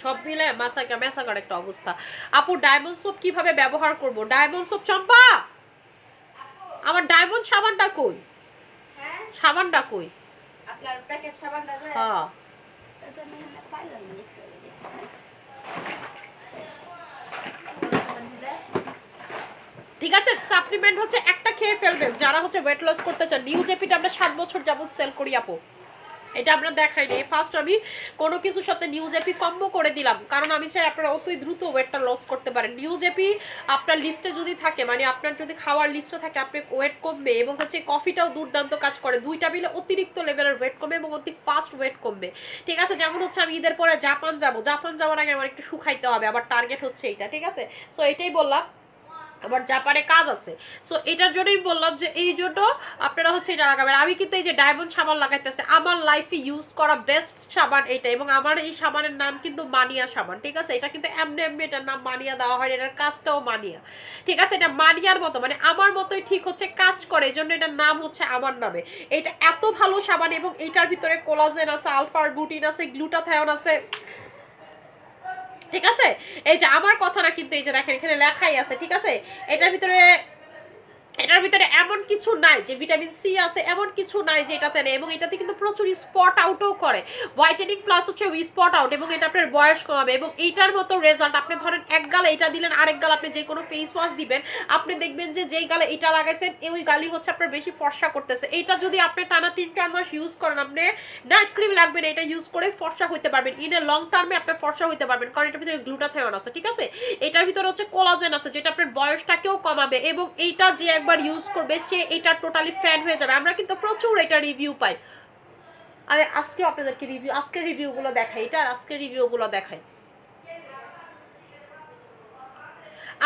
সব মিলে মেসাকার একটা অবস্থা। আপু ডায়মন্ড সোপ কিভাবে ব্যবহার করব? ডায়মন্ড সোপ চম্পা আমার ডায়মন্ড সাবানটা কই? হ্যাঁ সাবানটা কই? আপনার প্যাকেট সাবানটা দেয়? হ্যাঁ এটা মানে পাইলাম না। ঠিক আছে, সাপ্লিমেন্ট হচ্ছে একটা খেয়ে ফেলবেন যারা হচ্ছে ওয়েট লস করতে চান। নিউ জেপিটা আমরা 7 বছর যাবত সেল করি আপু, এটা আমরা দেখাইনি, ফার্স্ট আমি কোনো কিছুর সাথে নিউজ এপি কম্বো করে দিলাম, কারণ আমি চাই আপনারা অতই দ্রুত ওয়েটটা লস করতে পারেন। নিউজ এপি আপনার লিস্টে যদি থাকে, মানে আপনার যদি খাওয়ার লিস্টে থাকে, আপনি ওয়েট কমবে এবং হচ্ছে কফিটাও দুর্দান্ত কাজ করে, দুইটা মিলে অতিরিক্ত লেভেলের ওয়েট কমবে এবং অতি ফাস্ট ওয়েট কমবে। ঠিক আছে, যেমন হচ্ছে আমি ঈদের পরে জাপান যাব, জাপান যাওয়ার আগে আমার একটু শুকাইতে হবে, আবার টার্গেট হচ্ছে এইটা। ঠিক আছে, সো এটাই বললাম, আবার জাপানে কাজ আছে, সো এটার জন্যই বললাম যে এই জন্য আপনারা হচ্ছে এটা লাগাবেন। আমি কিন্তু এই যে ডায়মন্ড সাবান লাগাইতেছে, আমার লাইফে ইউজ করা বেস্ট সাবান এটা, এবং আমার এই সাবানের নাম কিন্তু মানিয়া সাবান। ঠিক আছে, এটা কিন্তু এমনি এমনি এটার নাম মানিয়া দেওয়া হয়, এটার কাজটাও মানিয়া। ঠিক আছে, এটা মানিয়ার মতো, মানে আমার মতোই ঠিক হচ্ছে কাজ করে, এই জন্য এটার নাম হচ্ছে আমার নামে। এটা এত ভালো সাবান, এবং এটার ভিতরে কোলাজেন আছে, আলফার বুটিন আছে, গ্লুটাথায়ন আছে। ঠিক আছে, এই যে আমার কথা না কিন্তু, এই যে দেখেন এখানে লেখাই আছে। ঠিক আছে, এটার ভিতরে এমন কিছু নাই যে ভিটামিন সি আছে, এমন কিছু নাই যে এটাতে নেই, এবং এটাতে কিন্তু প্রচুর স্পট আউটও করে, হোয়াইটেনিং প্লাস হচ্ছে স্পট আউট, এবং এটা আপনার বয়স কমাবে। এবং এইটার মতো রেজাল্ট আপনি ধরেন এক গালে এটা দিলেন, আরেক গাল আপনি যে কোনো ফেস ওয়াশ দিবেন, আপনি দেখবেন যে যেই গালে এটা লাগাইছেন ওই গালই হচ্ছে আপনার বেশি ফর্সা করতেছে। এইটা যদি আপনি টানা 3-4 মাস ইউজ করেন, আপনি নাইট ক্রিম লাগবে না, এটা ইউজ করে ফর্সা হইতে পারবেন, ইন এ লং টার্মে আপনি ফর্সা হইতে পারবেন, কারণ এটার ভিতরে গ্লুটাথায়ন আছে। ঠিক আছে, এটার ভিতরে হচ্ছে কোলাজেন আছে, যেটা আপনার বয়সটাকেও কমাবে, এবং এইটা যে একবার ইউজ করবে সে এটা টোটালি ফ্যান হয়ে যাবে। আমরা কিন্তু প্রচুর এটা রিভিউ পাই, আমি আজকেও আপনাদেরকে আজকের রিভিউগুলো দেখাই, এটা আজকের রিভিউগুলো দেখাই।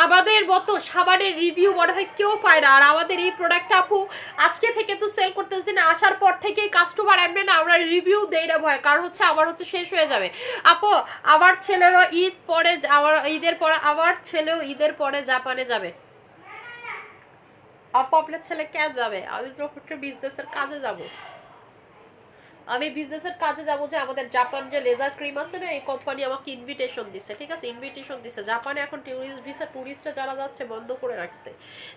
আমাদের মতো সাবানের রিভিউ মনে হয় কেউ পায় না। আর আমাদের এই প্রোডাক্টটা আপু আজকে থেকে তো সেল করতেছি না, আসার পর থেকেই কাস্টমার এমনি না, আমরা রিভিউ দেই না ভয়, কারণ হচ্ছে আবার হচ্ছে শেষ হয়ে যাবে। আপু আমার ছেলেরও ঈদ পরে, আমার ঈদের পরে আমার ছেলেও ঈদের পরে জাপানে যাবে। আপু আপনার ছেলে কেন যাবে? আমি তো হচ্ছে বিজনেসের কাজে যাব, আমি বিজনেসের কাজে যাব, যে আমাদের জাপান যে লেজার ক্রিম আছে না, এই কোম্পানি আমাকে ইনভিটেশন দিছে। ঠিক আছে, ইনভিটেশন দিছে জাপানে, এখন টুরিস্ট ভিসা, টুরিস্টে যারা যাচ্ছে বন্ধ করে রাখছে,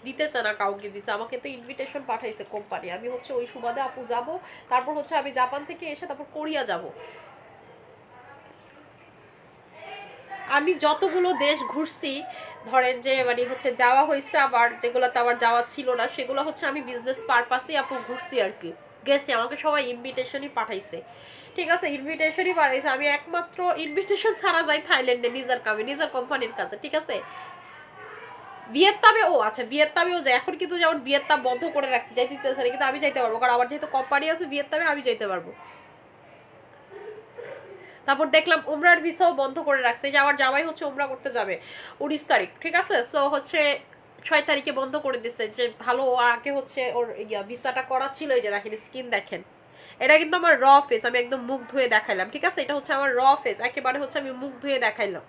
দিতেছে না কাউকে ভিসা, আমাকে তো ইনভিটেশন পাঠাইছে কোম্পানি, আমি হচ্ছে ওই সুবাদে আপু যাব। তারপর হচ্ছে আমি জাপান থেকে এসে তারপর কোরিয়া যাব। আমি যতগুলো দেশ ঘুরছি, ধরেন যে মানে হচ্ছে যাওয়া হয়েছে, আবার যেগুলোতে আবার যাওয়া ছিল না সেগুলো হচ্ছে আমি বিজনেস পারপাসে আপু ঘুরছি আর কি, গেছি, আমাকে সবাই ইনভিটেশনই পাঠাইছে। ঠিক আছে, ইনভিটেশনই পাঠাইছে, আমি একমাত্র ইনভিটেশন ছাড়া যাই থাইল্যান্ডে নিজের কামে, নিজের কোম্পানির কাছে। ঠিক আছে, ভিয়েতনামে, ও আচ্ছা ভিয়েতনামেও যায় এখন, কিন্তু যেমন ভিয়েতনাম বন্ধ করে রাখছে, যাইতে দিতেছে না, কিন্তু আমি যাইতে পারবো, কারণ আমার যেহেতু কোম্পানি আছে ভিয়েতনামে, আমি যাইতে পারবো। তারপর দেখলাম উমরার ভিসাও বন্ধ করে রাখছে, যে আমার জামাই হচ্ছে উমরা করতে যাবে 19 তারিখ। ঠিক আছে, সো হচ্ছে 6 তারিখে বন্ধ করে দিচ্ছে, যে ভালো আগে হচ্ছে ওর ভিসাটা করা ছিল। এই যে দেখেন স্কিন দেখেন, এটা কিন্তু আমার র ফেস, আমি একদম মুখ ধুয়ে দেখাইলাম। ঠিক আছে, এটা হচ্ছে আমার র ফেস, একেবারে হচ্ছে আমি মুখ ধুয়ে দেখাইলাম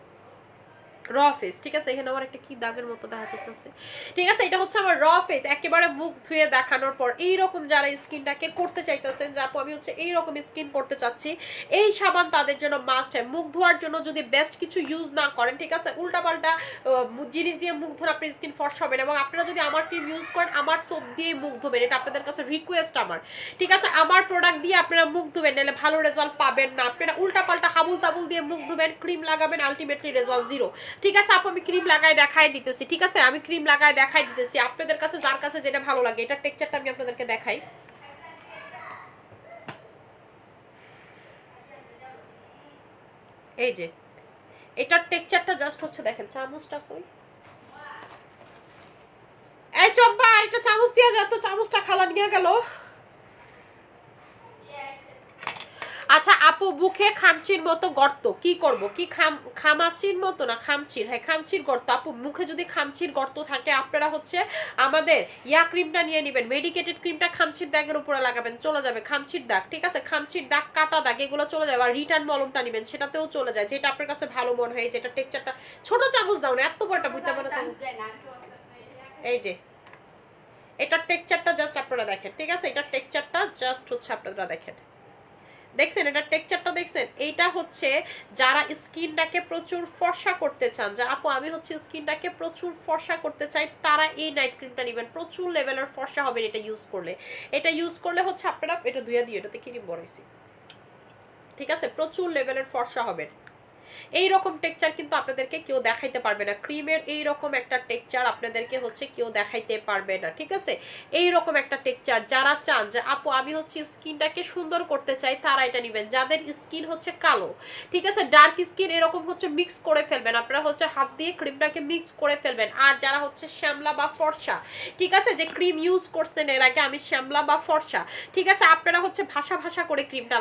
র ফেস। ঠিক আছে, এখানে আমার একটা কি দাগের মতো দেখা যাচ্ছে। ঠিক আছে, এটা হচ্ছে আমার র ফেস, একেবারে মুখ ধুয়ে দেখানোর পর এইরকম যারা স্কিনটাকে করতে চাইতেছেন, যে আপু আমি হচ্ছে এইরকম স্কিন করতে চাচ্ছি, এই সাবান তাদের জন্য মাস্ট হয়। মুখ ধোয়ার জন্য যদি বেস্ট কিছু ইউজ না করেন, ঠিক আছে, উল্টাপাল্টা জিনিস দিয়ে মুখ ধোন, আপনার স্কিন ফর্সা হবে না। এবং আপনারা যদি আমার ক্রিম ইউজ করেন, আমার সোপ দিয়ে মুখ ধোবেন, এটা আপনাদের কাছে রিকোয়েস্ট আমার। ঠিক আছে, আমার প্রোডাক্ট দিয়ে আপনারা মুখ ধোবেন, নাহলে ভালো রেজাল্ট পাবেন না। আপনারা উল্টাপাল্টা হাবুল তাবুল দিয়ে মুখ ধোবেন, ক্রিম লাগাবেন, আলটিমেটলি রেজাল্ট জিরো। ঠিক আছে আপু, আমি ক্রিম লাগাই দেখাই দিতেছি। ঠিক আছে, আমি ক্রিম লাগাই দেখাই দিতেছি আপনাদের কাছে, যার কাছে যেটা ভালো লাগে। এটার টেক্সচারটা আমি আপনাদেরকে দেখাই। এই যে এটার টেক্সচারটা জাস্ট হচ্ছে দেখেন, চামচটা কই, এই চম্পা একটা চামচ দিয়ে যা তো, চামচটা খালা নিয়ে গেল। আচ্ছা আপু, মুখে খামচির মতো গর্ত, কি করব? কি খামাচির মতো না, খামচির, হ্যাঁ খামচির গর্ত। আপু মুখে যদি খামচির গর্ত থাকে, আপনারা হচ্ছে আমাদের ক্রিমটা নিয়ে নেবেন, মেডিকেটেড ক্রিমটা খামচির দাগের উপরে লাগাবেন, চলে যাবে খামচির দাগ। ঠিক আছে, খামচির দাগ, কাটা দাগ, এগুলো চলে যাবে। আর রিটার্ন মলমটা নেবেন, সেটাতেও চলে যায়, যেটা আপনার কাছে ভালো মনে হয়। যেটা টেক্সচারটা ছোট চামচ দাও না, এত বড়টা বুঝতে পারে চামচ। এই যে এটার টেক্সচারটা জাস্ট আপনারা দেখেন। ঠিক আছে, এটার টেক্সচারটা জাস্ট হচ্ছে আপনারা দেখেন, দেখছেন এটার টেক্সচারটা দেখছেন। এইটা হচ্ছে যারা স্কিনটাকে প্রচুর ফর্সা করতে চান, যে আপু আমি হচ্ছে স্কিনটাকে প্রচুর ফর্সা করতে চাই, তারা এই নাইট ক্রিমটা নেবেন, প্রচুর লেভেলের ফর্সা হবে এটা ইউজ করলে। এটা ইউজ করলে হচ্ছে আপনারা, এটা ধুয়ে দিয়ে, এটাতে ক্রিম বড়াইছি। ঠিক আছে, প্রচুর লেভেলের ফর্সা হবে। এই রকম টেক্সচার কিন্তু আপনাদেরকে কেউ দেখাইতে পারবে না, ক্রিমের এই রকম একটা টেক্সচার আপনাদেরকে হচ্ছে কেউ দেখাইতে পারবে না, ঠিক আছে? এই রকম একটা টেক্সচার যারা চান যে আপু আমি হচ্ছে স্কিনটাকে সুন্দর করতে চাই তারা এটা নেবেন। যাদের স্কিন হচ্ছে কালো, ঠিক আছে, ডার্ক স্কিন এরকম হচ্ছে মিক্স করে ফেলবেন, আপনারা হচ্ছে হাত দিয়ে ক্রিমটাকে মিক্স করে ফেলবেন। আর যারা হচ্ছে শ্যামলা বা ফর্সা, ঠিক আছে, যে ক্রিম ইউজ করছেন এর আগে আমি শ্যামলা বা ফর্সা, ঠিক আছে, আপনারা হচ্ছে ভাষা ভাষা করে ক্রিমটা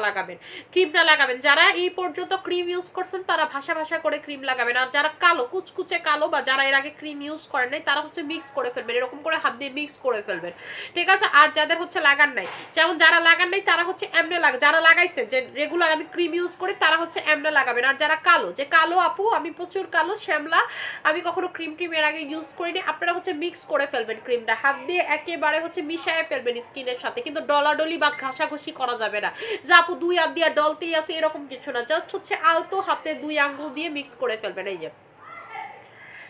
লাগাবেন, যারা এই পর্যন্ত ক্রিম ইউজ করছেন তারা ভাষা ভাষা করে ক্রিম লাগাবেন। আর যারা কালো কুচকুচে কালো বা যারা এর আগে ক্রিম ইউজ করেন নাই তারা হচ্ছে মিক্স করে ফেলবেন, এরকম করে হাত দিয়ে মিক্স করে ফেলবেন, ঠিক আছে? আর যাদের হচ্ছে লাগান নাই, যেমন যারা লাগান নাই তারা হচ্ছে এমনে যারা লাগাইছে যে রেগুলার আমি ক্রিম ইউজ করি তারা হচ্ছে এমনে লাগাবেন। আর যারা কালো, যে কালো আপু আমি প্রচুর কালো শ্যামলা আমি কখনো ক্রিম এর আগে ইউজ করিনি, আপনারা হচ্ছে মিক্স করে ফেলবেন ক্রিমটা, হাত দিয়ে একেবারে হচ্ছে মিশায় ফেলবেন স্কিনের সাথে, কিন্তু ডলাডলি বা ঘষাঘষি করা যাবে না যে আপু দুই হাত দিয়ে ডলতেই আছে এরকম কিছু না, জাস্ট হচ্ছে আলতো হাতে দুই আঙ্গুল দিয়ে মিক্স করে ফেলবেন, এই যে,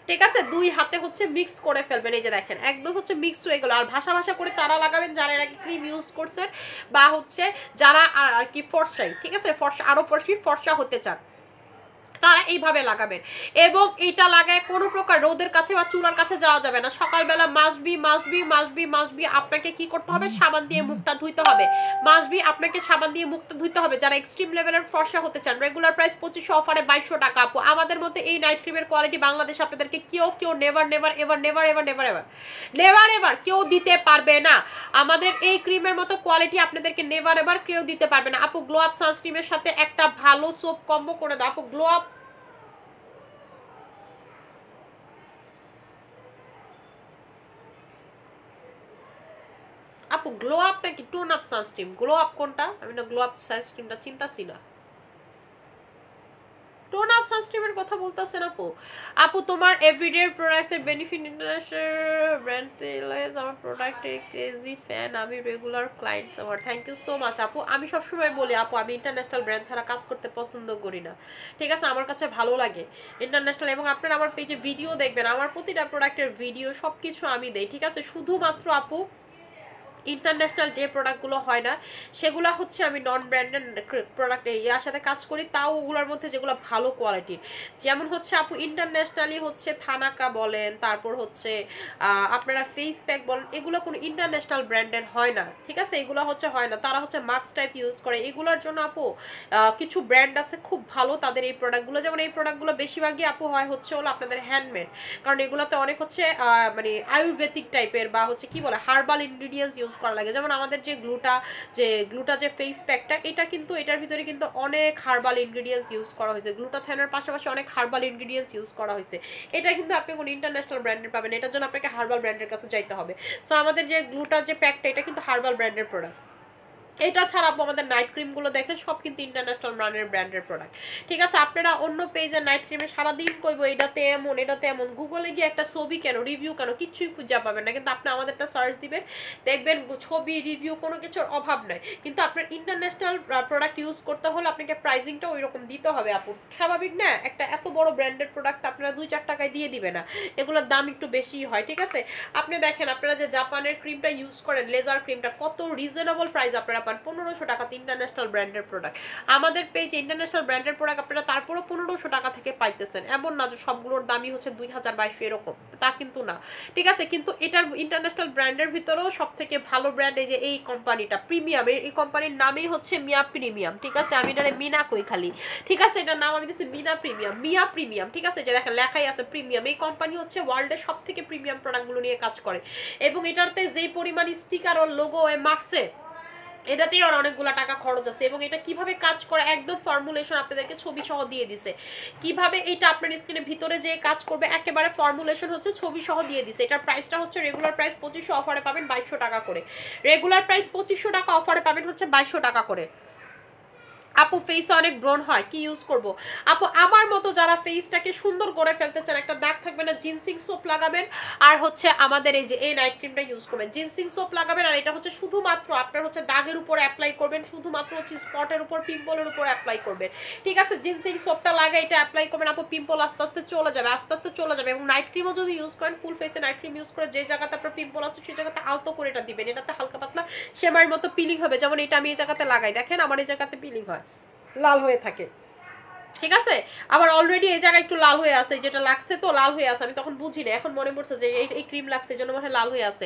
ঠিক আছে, দুই হাতে হচ্ছে মিক্স করে ফেলবেন, এই যে দেখেন একদম হচ্ছে মিক্স হয়ে গেল। আর ভাষা ভাষা করে তারা লাগাবেন যারা এর আগে ক্রিম ইউজ করছেন বা হচ্ছে যারা আর কি ফর্সাই, ঠিক আছে, ফর্সা আরো ফর্সা হতে চান তারা এইভাবে লাগাবেন। এবং এটা লাগায় কোনো প্রকার রোদের কাছে বা চুলার কাছে যাওয়া যাবে না। সকালবেলা মাসবি আপনাকে কি করতে হবে, সাবান দিয়ে মুখটা ধুইতে হবে, আপনাকে সাবান দিয়ে মুখটা ধুইতে হবে। যারা এক্সট্রিম লেভেলের ফর্সা হতে চান, রেগুলার প্রাইস 2500, অফারে 2200 টাকা। আপু আমাদের মধ্যে এই নাইট ক্রিমের কোয়ালিটি বাংলাদেশে আপনাদেরকে কেউ নেভার কেউ দিতে পারবে না। আমাদের এই ক্রিমের মতো কোয়ালিটি আপনাদেরকে নেভার কেউ দিতে পারবে না। আপু গ্লো আপ সানস্ক্রিমের সাথে একটা ভালো সোপ কম্বো করে দাও। আপু গ্লো আপ নাকি tone up sunscreen? Glow up কোনটা? আমি না গ্লো আপ সানস্ক্রিনটা চিন্তাছি না, টোন আপ সানস্ক্রিনের কথা বলতেছেন আপু। আপু তোমার এভরিডে প্রোডাক্টসের বেনিফিট, ইন্টারন্যাশনাল ব্র্যান্ড তেলাইজ আমার প্রোডাক্টের ক্রেজি ফ্যান, আমি রেগুলার ক্লায়েন্ট তোমার। থ্যাংক ইউ সো মাচ আপু। আমি সবসময় বলি আপু আমি ইন্টারন্যাশনাল ব্র্যান্ড ছাড়া কাজ করতে পছন্দ করি না, ঠিক আছে, আমার কাছে ভালো লাগে ইন্টারন্যাশনাল। এবং আপনারা আমার পেজে ভিডিও দেখবেন, আমার প্রতিটা প্রোডাক্টের ভিডিও সব কিছু আমি দেই, ঠিক আছে। শুধুমাত্র আপু ইন্টারন্যাশনাল যে প্রোডাক্টগুলো হয় না সেগুলো হচ্ছে আমি নন ব্র্যান্ডেড প্রোডাক্ট ইয়ার সাথে কাজ করি, তাও ওগুলোর মধ্যে যেগুলো ভালো কোয়ালিটির, যেমন হচ্ছে আপু ইন্টারন্যাশনালি হচ্ছে থানাকা বলেন, তারপর হচ্ছে আপনারা ফেস প্যাক বলেন, এগুলো কোনো ইন্টারন্যাশনাল ব্র্যান্ডের হয় না, ঠিক আছে, এগুলো হচ্ছে হয় না, তারা হচ্ছে মাস্ক টাইপ ইউজ করে। এগুলোর জন্য আপু কিছু ব্র্যান্ড আছে খুব ভালো তাদের এই প্রোডাক্টগুলো, যেমন এই প্রোডাক্টগুলো বেশিরভাগই আপু হয় হচ্ছে হলো আপনাদের হ্যান্ডমেড, কারণ এগুলোতে অনেক হচ্ছে মানে আয়ুর্বেদিক টাইপের বা হচ্ছে কি বলে হার্বাল ইনগ্রিডিয়েন্টস ইউজ করা লাগে। যেমন আমাদের যে গ্লুটা যে ফেস প্যাকটা, এটা কিন্তু এটার ভিতরে কিন্তু অনেক হার্বাল ইনগ্রিডিয়েন্টস ইউজ করা হয়েছে, গ্লুটাথাইনের পাশাপাশি অনেক হার্বাল ইনগ্রিডিয়েন্টস ইউজ করা হয়েছে। এটা কিন্তু আপনি কোনো ইন্টারন্যাশনাল ব্র্যান্ডের পাবেন, এটার জন্য আপনাকে হার্বাল ব্র্যান্ডের কাছে যাইতে হবে। সো আমাদের যে গ্লুটা যে প্যাকটা এটা কিন্তু হার্বাল ব্র্যান্ডের প্রোডাক্ট। এটা ছাড়া আপু আমাদের নাইট ক্রিমগুলো দেখেন সব কিন্তু ইন্টারন্যাশনাল ব্র্যান্ডের প্রোডাক্ট, ঠিক আছে। আপনারা অন্য পেজের নাইট ক্রিমে সারাদিন কইবো এটাতে এমন, গুগলে গিয়ে একটা ছবি কেন রিভিউ কেন কিছুই খুঁজে পাবেন না, কিন্তু আপনি আমাদেরটা সার্চ দিবেন দেখবেন ছবি রিভিউ কোনো কিছুর অভাব নয়। কিন্তু আপনার ইন্টারন্যাশনাল প্রোডাক্ট ইউজ করতে হলে আপনাকে প্রাইসিংটা ওই রকম দিতে হবে আপু, স্বাভাবিক না? একটা এত বড় ব্র্যান্ডেড প্রোডাক্ট আপনারা 2-4 টাকায় দিয়ে দিবে না, এগুলোর দাম একটু বেশি হয়, ঠিক আছে। আপনি দেখেন আপনারা যে জাপানের ক্রিমটা ইউজ করেন, লেজার ক্রিমটা, কত রিজনেবল প্রাইস আপনারা 1500 টাকাতে ইন্টারন্যাশনাল ব্র্যান্ডের প্রোডাক্ট। আমাদের পেজে ইন্টারন্যাশনাল ব্র্যান্ডের প্রোডাক্ট আপনারা তারপরে 1500 টাকা থেকে পাইতেছেন, এমন না যে সবগুলোর দামই হচ্ছে 2000-2200 এরকম, তা কিন্তু না, ঠিক আছে। কিন্তু এটার ইন্টারন্যাশনাল ব্র্যান্ডের ভিতরেও সব থেকে ভালো ব্র্যান্ড এই যে এই কোম্পানিটা প্রিমিয়াম, এই কোম্পানির নামেই হচ্ছে মিয়া প্রিমিয়াম, ঠিক আছে। আমি এটারে মিনা কই খালি, ঠিক আছে, এটার নাম আমি দিচ্ছি মিয়া প্রিমিয়াম, ঠিক আছে, যে দেখেন লেখাই আছে প্রিমিয়াম। এই কোম্পানি হচ্ছে ওয়ার্ল্ডের সব থেকে প্রিমিয়াম প্রোডাক্টগুলো নিয়ে কাজ করে, এবং এটাতে যেই পরিমাণ স্টিকার ও লোগো মারছে এটাতেই আর অনেকগুলো টাকা খরচ আছে। এবং এটা কিভাবে কাজ করে একদম ফর্মুলেশন আপনাদেরকে ছবি সহ দিয়ে দিছে, কিভাবে এটা আপনার স্কিনের ভিতরে যে কাজ করবে একেবারে ফর্মুলেশন হচ্ছে ছবি সহ দিয়ে দিছে। এটার প্রাইসটা হচ্ছে রেগুলার প্রাইস 2500, অফারে পাবেন 2200 টাকা করে। রেগুলার প্রাইস 2500 টাকা, অফারে পাবেন হচ্ছে 2200 টাকা করে। আপু ফেসে অনেক ব্রণ হয়, কি ইউজ করব? আপু আমার মতো যারা ফেসটাকে সুন্দর করে ফেলতে চান, একটা দাগ থাকবে না, জিনসিং সোপ লাগাবেন, আর হচ্ছে আমাদের এই যে এই নাইট ক্রিমটা ইউজ করবেন। জিনসিং সোপ লাগাবেন, আর এটা হচ্ছে শুধুমাত্র আপনার হচ্ছে দাগের উপর অ্যাপ্লাই করবেন, শুধুমাত্র হচ্ছে স্পটের উপর, পিম্পলের উপর অ্যাপ্লাই করবেন, ঠিক আছে। জিনসিং সোপটা লাগাই এটা অ্যাপ্লাই করবেন, আপু পিম্পল আস্তে আস্তে চলে যাবে। এবং নাইট ক্রিমও যদি ইউজ করেন, ফুল ফেসে নাইট ক্রিম ইউজ করে যে জায়গাতে আপনার পিম্পল আছে সেই জায়গাতে আলতো করে এটা দিবেন, এটাতে হালকা পাতলা সেমাইয়ের মতো পিলিং হবে। যেমন এটা আমি এই জায়গাতে লাগাই, দেখেন আমার এই জায়গাতে পিলিং হয়, লাল হয়ে থাকে, ঠিক আছে। আবার অলরেডি এই জায়গায় একটু লাল হয়ে আছে, যেটা লাগছে তো লাল হয়ে আছে, আমি তখন বুঝি না, এখন মনে পড়ছে যে এই ক্রিম লাগছে, এই জন্য মনে হয় লাল হয়ে আছে।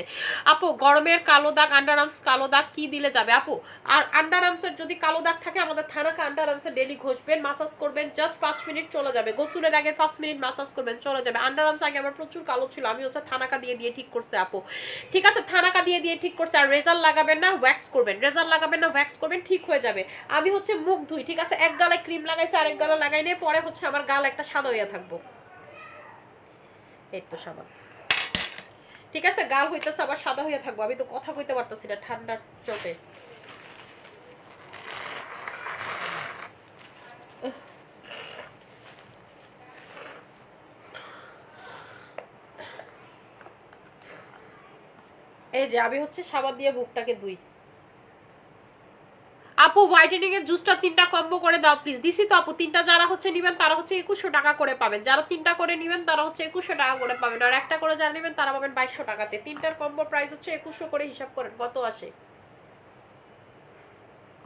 আপু গরমের কালো দাগ, আন্ডার আর্মস কালো দাগ কি দিলে যাবে আপু? আর আন্ডার আর্মসের যদি কালো দাগ থাকে আমাদের থানাকা আন্ডার আর্মসে ডেলি ঘষবেন, মাসাজ করবেন, জাস্ট 5 মিনিট চলে যাবে। গোসলের আগে 5 মিনিট মাসাজ করবেন, চলে যাবে। আন্ডার আর্মস আগে আমার প্রচুর কালো ছিল, আমি হচ্ছে থানাকা দিয়ে দিয়ে ঠিক করছে আপু। ঠিক আছে, থানাকা দিয়ে দিয়ে ঠিক করছে। আর রেজার লাগাবেন না, ওয়্যাক্স করবেন। রেজার লাগাবেন না, ওয়্যাক্স করবেন, ঠিক হয়ে যাবে। আমি হচ্ছে মুখ ধুই, ঠিক আছে, এক গালে ক্রিম লাগাইছে আরেক গালে লাগাই নেই, পরে হচ্ছে আমার গাল একটা সাদা হইয়া থাকবো। এই তো সাবান, ঠিক আছে, গাল হইতেছে আবার সাদা হইয়া থাকবো। আমি তো কথা কইতে পারতেছি না ঠান্ডার চোটে। এই যে আমি হচ্ছে সাবান দিয়ে বুকটাকে ধুই। আপু হোয়াইটেনিং এর জুসটা 3টা কম্বো করে দাও প্লিজ। দিছি তো আপু, 3টা যারা হচ্ছে নিবেন তারা হচ্ছে 2100 টাকা করে পাবেন। যারা 3টা করে নিবেন তারা হচ্ছে 2100 টাকা করে পাবেন। আর একটা করে যারা নিবেন তারা পাবেন 2200 টাকাতে। 3টার কম্বো প্রাইস হচ্ছে 2100 করে, হিসাব করেন কত আসে।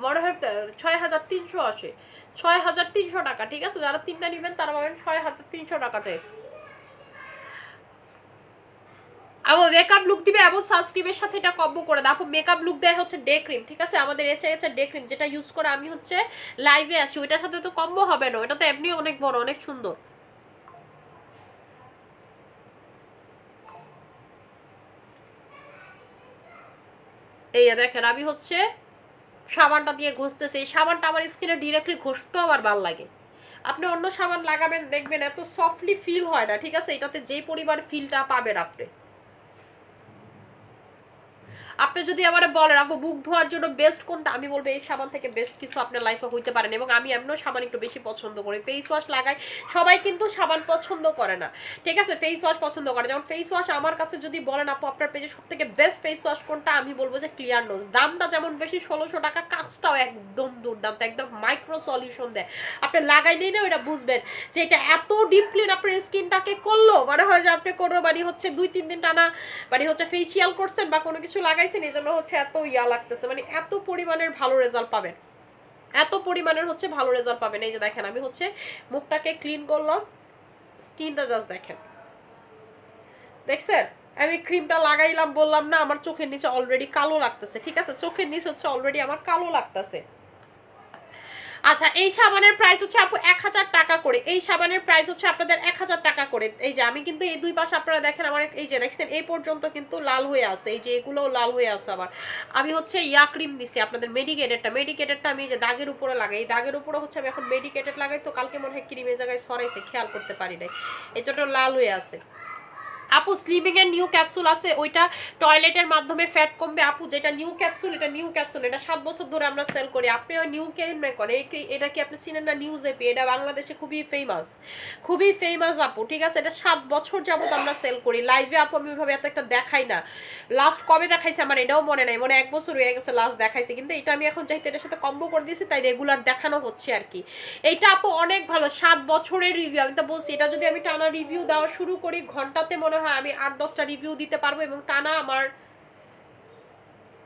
মনে হয় 6300 আসে, 6300 টাকা। ঠিক আছে, যারা 3টা নিবেন তারা পাবেন 6300 টাকাতে। আপু মেকআপ লুক দিবে এবং সানস্ক্রিমের সাথে এটা কম্বো করে দাও। আপু মেকআপ লুক দেয় হচ্ছে ডে ক্রিম, ঠিক আছে, আমাদের এসে ডে ক্রিম যেটা ইউজ করে আমি হচ্ছে লাইভে আসি, ওইটার সাথে তো কম্বো হবে না, ওটা তো এমনি অনেক বড় অনেক সুন্দর। এই দেখেন আমি হচ্ছে সাবানটা দিয়ে ঘষতেছি। এই সাবানটা আমার স্কিনে ডিরেক্টলি ঘষতেও আমার ভালো লাগে। আপনি অন্য সাবান লাগাবেন দেখবেন এত সফটলি ফিল হয় না, ঠিক আছে, এটাতে যে পরিমাণ ফিলটা পাবেন আপনি। আপনি যদি আমার বলেন আপু মুখ ধোয়ার জন্য বেস্ট কোনটা, আমি বলবো এই সাবান থেকে বেস্ট কিছু আপনার লাইফে হইতে পারেন। এবং আমি এমনও সাবান একটু বেশি পছন্দ করি, ফেস ওয়াশ লাগাই। সবাই কিন্তু সাবান পছন্দ করে না, ঠিক আছে, ফেস ওয়াশ পছন্দ করে। যেমন ফেস ওয়াশ আমার কাছে যদি বলেন আপু আপনার পেজে সব থেকে বেস্ট ফেস ওয়াশ কোনটা, আমি বলবো যে ক্লিয়ার নোজ। দামটা যেমন বেশি 1600 টাকা, কাজটাও একদম দুর্দান্ত, একদম মাইক্রো সলিউশন দেয়। আপনি লাগাইলেই না ওইটা বুঝবেন যে এটা এত ডিপক্লিন আপনার স্কিনটাকে করলো, মানে হয় যে আপনি কোনো বাড়ি হচ্ছে 2-3 দিন টানা মানে হচ্ছে ফেসিয়াল করছেন বা কোনো কিছু লাগাইছেন, এই জন্য হচ্ছে এত ইয়া লাগতেছে, মানে এত পরিমাণের ভালো রেজাল্ট পাবেন, এত পরিমাণের হচ্ছে ভালো রেজাল্ট পাবেন। এই যে দেখেন আমি হচ্ছে মুখটাকে ক্লিন করলাম, স্কিনটা জাস্ট দেখেন, দেখছেন আমি ক্রিমটা লাগাইলাম, বললাম না আমার চোখের নিচে অলরেডি কালো লাগতেছে, ঠিক আছে, চোখের নিচে হচ্ছে অলরেডি আমার কালো লাগতেছে। আচ্ছা এই সাবানের প্রাইস হচ্ছে আপু 1000 টাকা করে। এই সাবানের প্রাইস হচ্ছে আপনাদের 1000 টাকা করে। এই যে আমি কিন্তু এই দুই পাশে আপনারা দেখেন আমার এই যে দেখছেন এই পর্যন্ত কিন্তু লাল হয়ে আছে, এই যে এগুলোও লাল হয়ে আছে। আবার আমি হচ্ছে ইয়া ক্রিম দিছি আপনাদের মেডিকেটেডটা আমি এই যে দাগের উপরে লাগাই, এই দাগের উপরে হচ্ছে আমি এখন মেডিকেটেড লাগাই, তো কালকে মনে হয় ক্রিমের জায়গায় সরাইছে, খেয়াল করতে পারি নাই, এই জন্য লাল হয়ে আছে। আপু স্লিমিং এর নিউ ক্যাপসুল আছে, ওইটা টয়লেটের মাধ্যমে ফ্যাট কমবে আপু। যেটা নিউ ক্যাপসুল, এটা নিউ ক্যাপসুল, এটা 7 বছর ধরে আমরা সেল করি। আপনি ওই নিউ ক্যারিম করেন, এটা কি আপনি চিনেন না? নিউজ এপি, এটা বাংলাদেশে খুবই ফেমাস আপু, ঠিক আছে, এটা 7 বছর যাবত আমরা সেল করি। লাইভে আপু আমি ওইভাবে এত একটা দেখাই না, লাস্ট কবে দেখাইছি আমার এটাও মনে নাই, মনে 1 বছর হয়ে গেছে লাস্ট দেখাইছি, কিন্তু এটা আমি এখন চাইতে এটার সাথে কম্বো করে দিয়েছি, তাই রেগুলার দেখানো হচ্ছে আর কি। এইটা আপু অনেক ভালো, 7 বছরের রিভিউ, আমি তো বলছি এটা যদি আমি টানা রিভিউ দেওয়া শুরু করি ঘন্টাতে মনে হয় আমি 8-10টা রিভিউ দিতে পারবো, এবং টানা আমার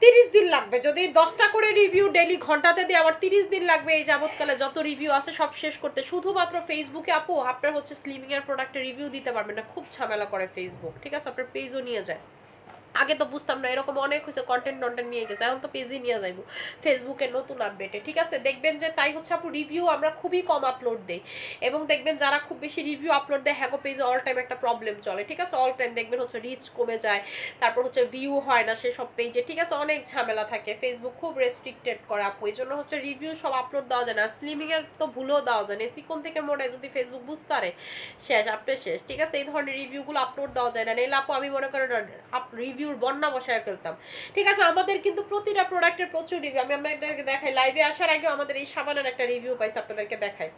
30 দিন লাগবে। যদি 10টা করে রিভিউ ডেইলি ঘন্টাতে দিই আবার 30 দিন লাগবে এই যাবতকালে যত রিভিউ আছে সব শেষ করতে। শুধুমাত্র ফেসবুকে আপু আপনার হচ্ছে স্লিমিং এর প্রোডাক্টের রিভিউ দিতে পারবেন না, খুব ঝামেলা করে ফেসবুক, ঠিক আছে, আপনার পেজও নিয়ে যায়। আগে তো বুঝতাম না, এরকম অনেক হয়েছে কন্টেন্ট নিয়ে গেছে, এখন তো পেজে নিয়ে যাইবো ফেসবুকের নতুন আপডেটে, ঠিক আছে। দেখবেন যে তাই হচ্ছে আপু রিভিউ আমরা খুবই কম আপলোড দেই, এবং দেখবেন যারা খুব বেশি রিভিউ আপলোড দেয় হ্যাগো পেজে অল টাইম একটা প্রবলেম চলে, ঠিক আছে, অল টাইম দেখবেন হচ্ছে রিচ কমে যায়, তারপর হচ্ছে ভিউ হয় না সেসব পেজে, ঠিক আছে, অনেক ঝামেলা থাকে, ফেসবুক খুব রেস্ট্রিক্টেড করে আপু, এই জন্য হচ্ছে রিভিউ সব আপলোড দেওয়া যায় না। আর স্লিমিং এর তো ভুলেও দেওয়া যায় না, কোন থেকে মোড়ে যদি ফেসবুক বুঝতে পারে শেষ, আপনি শেষ, ঠিক আছে, এই ধরনের রিভিউগুলো আপলোড দেওয়া যায় না। নাহলে আপু আমি মনে করেন রিভিউর বন্যা বসায় ফেলতাম, ঠিক আছে। আমাদের কিন্তু প্রতিটা প্রোডাক্টের প্রচুর রিভিউ, আমি আপনাদেরকে দেখাই, লাইভে আসার আগে আমাদের এই সাবানের একটা রিভিউ পাইছি, আপনাদেরকে দেখাই।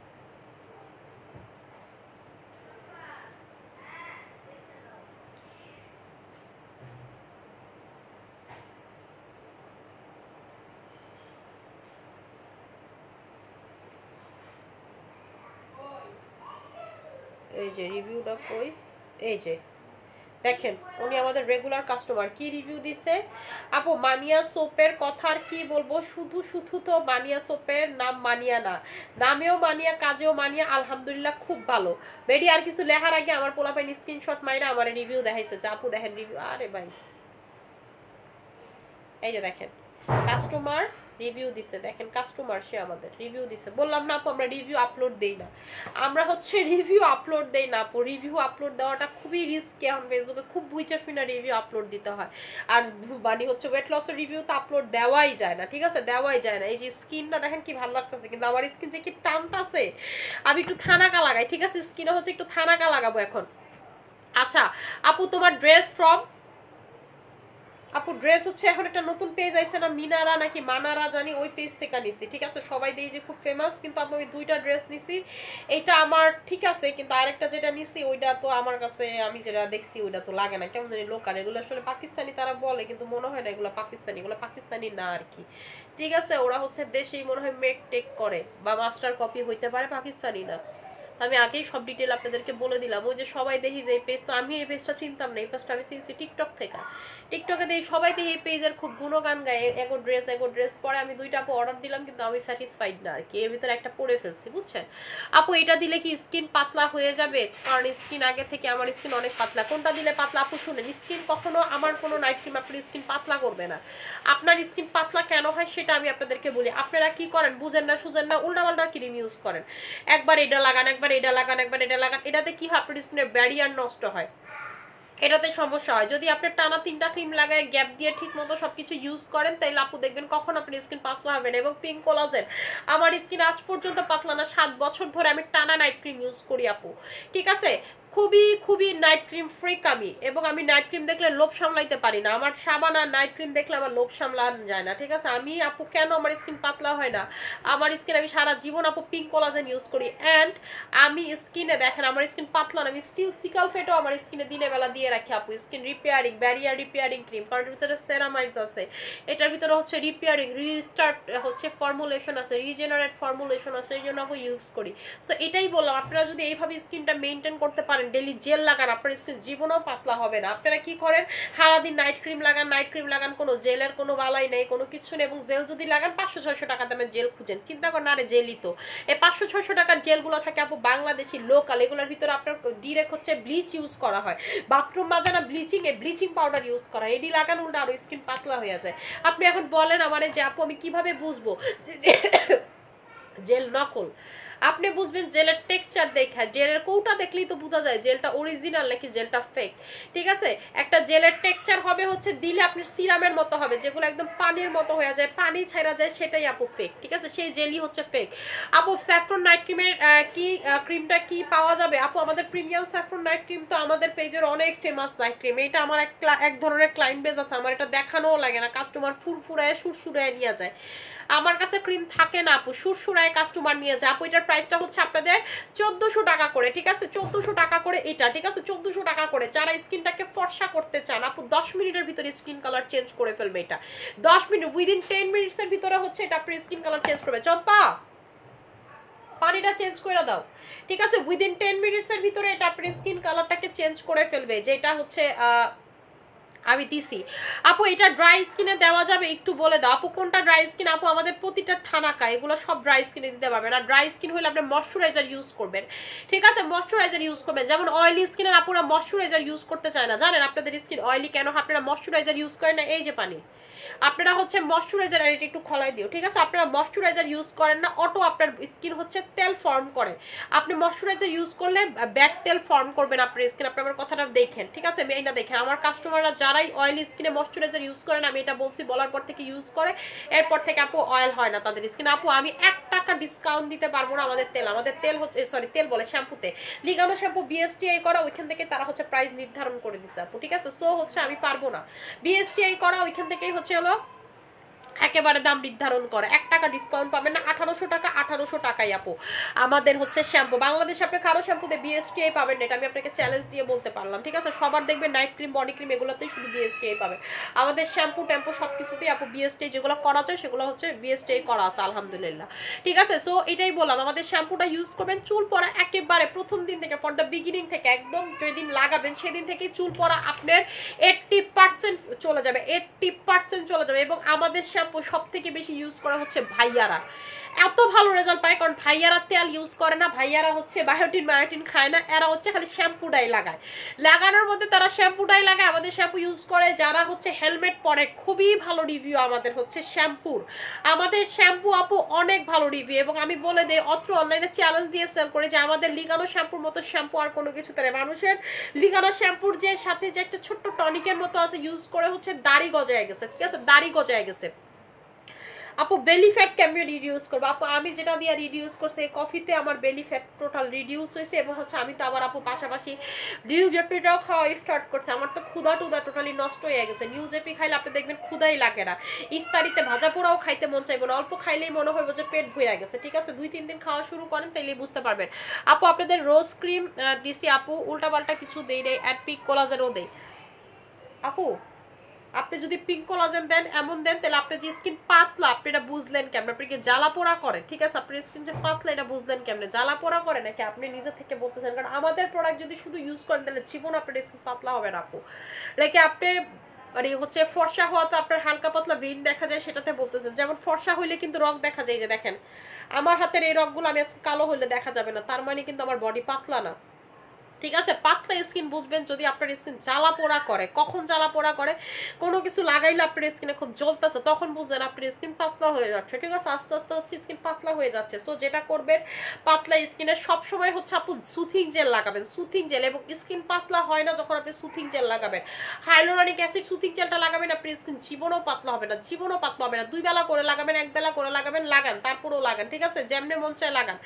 এই যে রিভিউটা কই, এই যে দেখেন উনি আমাদের রেগুলার কাস্টমার, কি রিভিউ দিছে আপু? মানিয়া সোপের কথা আর কি বলবো, শুধু শুধু তো মানিয়া সোপের নাম মানিয়া না, নামেও মানিয়া কাজেও মানিয়া, আলহামদুলিল্লাহ খুব ভালো। বেডি আর কিছু লেখার আগে আমার পোলাপাইন স্ক্রিনশট মাইরা আমার রিভিউ দেখাইছে যে আপু দেখেন রিভিউ। আরে ভাই এই যে দেখেন কাস্টমার রিভিউ দিছে, দেখেন কাস্টমার সে আমাদের রিভিউ দিছে। বললাম না আপু আমরা রিভিউ আপলোড দেই না, আমরা হচ্ছে রিভিউ আপলোড দেই না আপু। রিভিউ আপলোড দেওয়াটা খুবই রিস্কি, এখন ফেসবুকে খুব বুঝে শুনে রিভিউ আপলোড দিতে হয়। আর মানে হচ্ছে ওয়েট লসের রিভিউ তো আপলোড দেওয়াই যায় না, ঠিক আছে, দেওয়াই যায় না। এই যে স্কিনটা দেখেন কি ভালো লাগতেছে, কিন্তু আমার স্কিন যে কি টানতাছে, আমি একটু থানাকা লাগাই, ঠিক আছে, স্কিনে হচ্ছে একটু থানাকা লাগাবো এখন। আচ্ছা আপু তোমার ড্রেস ফ্রম, আপু ড্রেস হচ্ছে এখন একটা নতুন পেজ আইছে না, মিনারা নাকি মানারা জানি, ওই পেজ থেকে নিছি, ঠিক আছে, সবাই দিয়ে যে খুব ফেমাস। কিন্তু আপু আমি দুইটা ড্রেস নিছি, এইটা আমার ঠিক আছে, কিন্তু আরেকটা যেটা নিছি ওইটা তো আমার কাছে, আমি যেটা দেখছি ওইটা তো লাগে না, কেমন জানি লোকাল। এগুলো আসলে পাকিস্তানি তারা বলে, কিন্তু মনে হয় না এগুলো পাকিস্তানি, এগুলো পাকিস্তানি না আর কি, ঠিক আছে। ওরা হচ্ছে দেশেই মনে হয় মেক টেক করে, বা মাস্টার কপি হইতে পারে, পাকিস্তানি না। আমি আগেই সব ডিটেল আপনাদেরকে বলে দিলাম। ওই যে সবাই দেখি যে এই পেজটা, আমি এই পেজটা চিনতাম না, এই পেজটা আমি চিনছি টিকটক থেকে। টিকটকে দেখি সবাই দেখি এই পেজের খুব গুণগান গায়ে, এগো ড্রেস পরে আমি দুইটা আপু অর্ডার দিলাম, কিন্তু আমি স্যাটিসফাইড না আর কি, এর ভিতরে একটা পরে ফেলছি, বুঝছেন আপু? এটা দিলে কি স্কিন পাতলা হয়ে যাবে? কারণ স্কিন আগে থেকে আমার স্কিন অনেক পাতলা। কোনটা দিলে পাতলা আপু? শুনেন, স্কিন কখনো আমার কোনো নাইট ক্রিম আপনার স্কিন পাতলা করবে না। আপনার স্কিন পাতলা কেন হয় সেটা আমি আপনাদেরকে বলি। আপনারা কি করেন বুঝেন না, সুঝেন না, উল্টাপাল্টা ক্রিম ইউজ করেন, একবার এটা লাগান, একবার এটা লাগান, একবার এটা লাগান। এটাতে কি হয়, আপনার স্কিনের ব্যারিয়ার নষ্ট হয়, এটাতে সমস্যা হয়। যদি আপনি টানা 3টা ক্রিম লাগায় গ্যাপ দিয়ে ঠিক মতো সবকিছু ইউজ করেন, তাইলে আপু দেখবেন কখন আপনার স্কিন পাতলা হবে না। এবং পিঙ্ক কোলাজেন, আমার স্কিন আজ পর্যন্ত পাতলা না, 7 বছর ধরে আমি টানা নাইট ক্রিম ইউজ করি আপু, ঠিক আছে। খুবই খুবই নাইট ক্রিম ফ্রিক আমি, এবং আমি নাইট ক্রিম দেখলে লোভ সামলাইতে পারি না। আমার সাবান আর নাইট ক্রিম দেখলে আমার লোভ সামলানো যায় না, ঠিক আছে। আমি আপু কেন আমার স্কিন পাতলা হয় না, আমার স্কিন আমি সারা জীবন আপু পিঙ্ক কোলাজেন ইউজ করি। অ্যান্ড আমি স্কিনে দেখেন আমার স্কিন পাতলা না, আমি স্টিল সিকাল ফেটও আমার স্কিনে দিনের বেলা দিয়ে রাখি আপু। Skin repairing, barrier repairing cream, কারণ এর ভিতরে সেরামাইডস আছে, এটার ভিতরে হচ্ছে রিপেয়ারিং, রিস্টার্ট হচ্ছে ফর্মুলেশন আছে, রিজেনারেট ফর্মুলেশন আছে, এই জন্য আপু ইউজ করি। সো এটাই বললাম, আপনারা যদি এইভাবে স্কিনটা মেনটেন করতে পারেন, ডেইলি জেল লাগান, আপনার স্কিন জীবনেও পাতলা হবে না। আপনারা কি করেন, সারাদিন নাইট ক্রিম লাগান, কোনো জেলের কোনো বালাই নেই, কোনো কিছু নেই। এবং জেল যদি লাগান 500-600 টাকা দামের জেল খুঁজেন, চিন্তা করেন আরে জেলই তো। এই 500-600 টাকার জেলগুলো থাকে আপু বাংলাদেশি লোকাল, এগুলোর ভিতরে আপনার ডিরেক্ট হচ্ছে ব্লিচ ইউজ করা হয়, বাথরুম মাজানা ব্লিচিং, ব্লিচিং পাউডার ইউজ করা হয়, এডি লাগান উল্টা আরো স্কিন পাতলা হয়ে যায়। আপনি এখন বলেন আমারে যে আপু আমি কিভাবে বুঝবো যে জেল নকল? আপনি বুঝবেন জেলের টেক্সচার দেখা, জেলের কৌটা দেখলেই তো বোঝা যায় জেলটা অরিজিনাল নাকি জেলটা ফেক, ঠিক আছে। একটা জেলের টেক্সচার হবে হচ্ছে দিলে আপনার সিরামের মতো হবে, যেগুলো একদম পানির মতো হয়ে যায়, পানি ছাইরা যায়, সেটাই আপু ফেক, ঠিক আছে, সেই জেলই হচ্ছে ফেক। আপু স্যাফরন নাইট ক্রিমের কি ক্রিমটা কি পাওয়া যাবে আপু? আমাদের প্রিমিয়াম স্যাফরন নাইট ক্রিম তো আমাদের পেজের অনেক ফেমাস নাইট ক্রিম, এটা আমার এক ধরনের ক্লায়েন্ট বেস আছে, আমার এটা দেখানোও লাগে না, কাস্টমার ফুরফুরায় সুরসুরায় নিয়ে যায়। আমার কাছে ক্রিম থাকে না আপু, সুরসুরায় কাস্টমার নিয়ে যায় আপু। এটার প্রাইসটা হচ্ছে আপনাদের 1400 টাকা করে, ঠিক আছে, 1400 টাকা করে এটা, ঠিক আছে, 1400 টাকা করে। যারা স্কিনটাকে ফর্সা করতে চান আপু 10 মিনিটের ভিতরে স্কিন কালার চেঞ্জ করে ফেলবে, এটা 10 মিনিট, উইদিন 10 মিনিটসের ভিতরে হচ্ছে এটা আপনার স্কিন কালার চেঞ্জ করবে। চম্পা পানিটা চেঞ্জ করে দাও, ঠিক আছে, উইদিন 10 মিনিটসের ভিতরে এটা আপনার স্কিন কালারটাকে চেঞ্জ করে ফেলবে, যেটা হচ্ছে আমি দিছি আপু। এটা ড্রাই স্কিনে দেওয়া যাবে একটু বলে দাও আপু, কোনটা ড্রাই স্কিন আপু? আমাদের প্রতিটা থানাকা এগুলো সব ড্রাই স্কিনে দিতে পারবে না। ড্রাই স্কিন হলে আপনি ময়শ্চারাইজার ইউজ করবেন, ঠিক আছে, ময়শ্চারাইজার ইউজ করবেন। যেমন অয়েলি স্কিনের আপুরা ময়শ্চারাইজার ইউজ করতে চায় না, জানেন আপনাদের স্কিন অয়েলি কেন? আপনারা ময়শ্চারাইজার ইউজ করেন না, এই যে পানি, আপনারা হচ্ছে ময়শ্চারাইজার, আর এটা একটু খলাই দিও, ঠিক আছে, আপনারা ময়শ্চারাইজার ইউজ করেন না, অটো আপনার স্কিন হচ্ছে তেল ফর্ম করে। আপনি ময়শ্চারাইজার ইউজ করলে ব্যাড তেল ফর্ম করবেন আপনার স্কিন, আপনি আমার কথাটা দেখেন, ঠিক আছে, মেইনটা দেখেন। আমার কাস্টমাররা যারাই অয়েলি স্কিনে ময়শ্চারাইজার ইউজ করেন, আমি এটা বলছি, বলার পর থেকে ইউজ করে, এরপর থেকে আপু অয়েল হয় না তাদের স্কিন। আপু আমি 1 টাকা ডিসকাউন্ট দিতে পারবো না আমাদের তেল হচ্ছে, সরি তেল বলে শ্যাম্পুতে, লিগানো শ্যাম্পু বিএসটিআই করা, ওইখান থেকে তারা হচ্ছে প্রাইস নির্ধারণ করে দিচ্ছে আপু, ঠিক আছে। সো হচ্ছে আমি পারবো না, বিএসটিআই করা, ওইখান থেকেই হচ্ছে হলো একেবারে দাম নির্ধারণ করে, 1 টাকা ডিসকাউন্ট পাবেন না, 1800 টাকা, 1800 টাকাই আপু আমাদের হচ্ছে শ্যাম্পু। বাংলাদেশে আপনি কারো শ্যাম্পুতে বিএসটিআই পাবেন না, এটা আমি আপনাকে চ্যালেঞ্জ দিয়ে বলতে পারলাম, ঠিক আছে? সবার দেখবেন নাইট ক্রিম, বডি ক্রিম এগুলোতেই শুধু বিএসটিআই পাবে। আমাদের শ্যাম্পু ট্যাম্পু সব কিছুতেই আপু বিএসটিআই যেগুলো করা যায় সেগুলো হচ্ছে বিএসটিআই করা আছে আলহামদুলিল্লাহ, ঠিক আছে? সো এটাই বললাম, আমাদের শ্যাম্পুটা ইউজ করবেন চুল পড়া একেবারে প্রথম দিন থেকে, ফর দ্য বিগিনিং থেকে, একদম যেদিন লাগাবেন সেদিন থেকেই চুল পড়া আপনার 80% চলে যাবে, 80% চলে যাবে। এবং আমাদের শ্যাম্পু সব থেকে বেশি ইউজ করা হচ্ছে ভাইয়ারা, এত ভালো রেজাল্ট পায়, কারণ ভাইয়ারা তেল ইউজ করে না, ভাইয়ারা হচ্ছে বায়োটিন মায়োটিন খায় না, এরা হচ্ছে খালি শ্যাম্পুটাই লাগায়, লাগানোর মধ্যে তারা শ্যাম্পুটাই লাগায়, আমাদের শ্যাম্পু ইউজ করে যারা হচ্ছে হেলমেট পরে, খুবই ভালো রিভিউ আমাদের হচ্ছে শ্যাম্পুর, আমাদের শ্যাম্পু আপু অনেক ভালো রিভিউ। এবং আমি বলে দেই, অত্র অনলাইনে চ্যালেঞ্জ দিয়ে সেল করে যে আমাদের লিগানো শ্যাম্পুর মতো শ্যাম্পু আর কোনো কিছু তাই মানুষের লিগানো শ্যাম্পুর যে সাথে যে একটা ছোট্ট টনিকের মতো আছে, ইউজ করে হচ্ছে দাড়ি গজায় গেছে, ঠিক আছে? দাড়ি গজায় গেছে আপু। বেলি ফ্যাট কেমন রিডিউস করবো আপু? আমি যেটা দিয়ে রিডিউস করছি, এই কফিতে আমার বেলি ফ্যাট টোটাল রিডিউস হয়েছে। এবং হচ্ছে আমি তো আবার আপু পাশাপাশি নিউ জেপিটাও খাওয়া স্টার্ট করছে, আমার তো ক্ষুধা টুধা টোটালি নষ্ট হয়ে গেছে। নিউ জেপি খাইলে আপনি দেখবেন ক্ষুধাই লাগে না, ইফতারিতে ভাজা পোড়াও খাইতে মন চাইবো না, অল্প খাইলেই মনে হয় যে পেট ভরে গেছে, ঠিক আছে? 2-3 দিন খাওয়া শুরু করেন তাইলেই বুঝতে পারবেন। আপু আপনাদের রোজ ক্রিম দিছি আপু, উল্টাপাল্টা কিছু দেই নেই, অ্যাড পিক কোলাজেনও দেই আপু। আপনি যদি পিঙ্ক কোলাজেন দেন, এমন দেন, তাহলে আপনি যে স্কিন পাতলা, আপনি এটা বুঝলেন কেমন? আপনি কি জ্বালা পোড়া করে, ঠিক আছে? আপনার স্কিন যে পাতলা এটা বুঝলেন কেমনে? জ্বালা পোড়া করে নাকি আপনি নিজে থেকে বলতেছেন? কারণ আমাদের প্রোডাক্ট যদি শুধু ইউজ করেন তাহলে জীবন আপনার স্কিন পাতলা হবে না আপু। লাইক আপনি মানে হচ্ছে ফর্সা হওয়া তো আপনার হালকা পাতলা ভেইন দেখা যায়, সেটাতে বলতেছেন। যেমন ফর্সা হইলে কিন্তু রগ দেখা যায়, যে দেখেন আমার হাতের এই রগগুলো আমি আজকে কালো হইলে দেখা যাবে না, তার মানে কিন্তু আমার বডি পাতলা না, ঠিক আছে? পাতলা স্কিন বুঝবেন যদি আপনার স্কিন জ্বালা পোড়া করে। কখন জ্বালা পোড়া করে? কোনো কিছু লাগাইলে আপনার স্কিনে খুব জ্বলতেছে, তখন বুঝবেন আপনার স্কিন পাতলা হয়ে যাচ্ছে, ঠিক আছে? আস্তে আস্তে হচ্ছে স্কিন পাতলা হয়ে যাচ্ছে। সো যেটা করবেন, পাতলা স্কিনে সবসময় হচ্ছে আপু সুথিং জেল লাগাবেন, সুথিং জেল। এবং স্কিন পাতলা হয় না যখন আপনি সুথিং জেল লাগাবেন, হাইলোরনিক অ্যাসিড সুথিং জেলটা লাগাবেন, আপনার স্কিন জীবনও পাতলা হবে না, জীবনও পাতলা হবে না। 2 বেলা করে লাগাবেন, 1 বেলা করে লাগাবেন, লাগান, তারপরেও লাগান, ঠিক আছে? যেমনে মন চায় লাগান,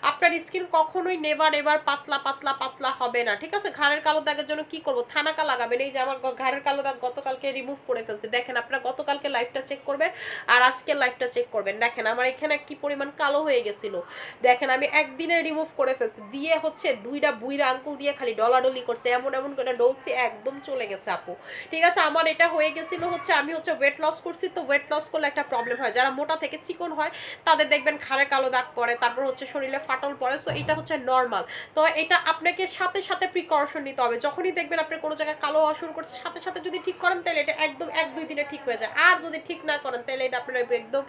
আপনার স্কিন কখনোই নেভার এবার পাতলা পাতলা পাতলা হবে না, ঠিক আছে? ঘাড়ের কালো দাগের জন্য কি করবো? থানাকা লাগাবেন। এই যে আমার ঘাড়ের কালো দাগ গতকালকে রিমুভ করে ফেলছি, দেখেন আপনারা গতকালকে লাইফটা চেক করবেন আর আজকের লাইফটা চেক করবেন, দেখেন আমার এখানে কি পরিমাণ কালো হয়ে গেছিল, দেখেন আমি একদিনে রিমুভ করে ফেলছি, দিয়ে হচ্ছে 2টা বুইরা আঙ্কুল দিয়ে খালি ডলাডলি করছে, এমন এমন করে ডলছি, একদম চলে গেছে আপু, ঠিক আছে? আমার এটা হয়ে গেছিল হচ্ছে আমি হচ্ছে ওয়েট লস করছি, তো ওয়েট লস করলে একটা প্রবলেম হয়, যারা মোটা থেকে চিকন হয় তাদের দেখবেন ঘাড়ে কালো দাগ পড়ে, তারপর হচ্ছে শরীরে ফাটল পড়ে। সো এটা হচ্ছে নর্মাল। তো এটা আপনাকে সাথে সাথে প্রিকশন নিতে হবে। যখনই দেখবেন আপনার কোনো জায়গায় কালো হওয়া শুরু করছে, সাথে সাথে যদি ঠিক করেন তাহলে এটা একদম 1-2 দিনে ঠিক হয়ে যায়। আর যদি ঠিক না করেন তাহলে এটা আপনার একদম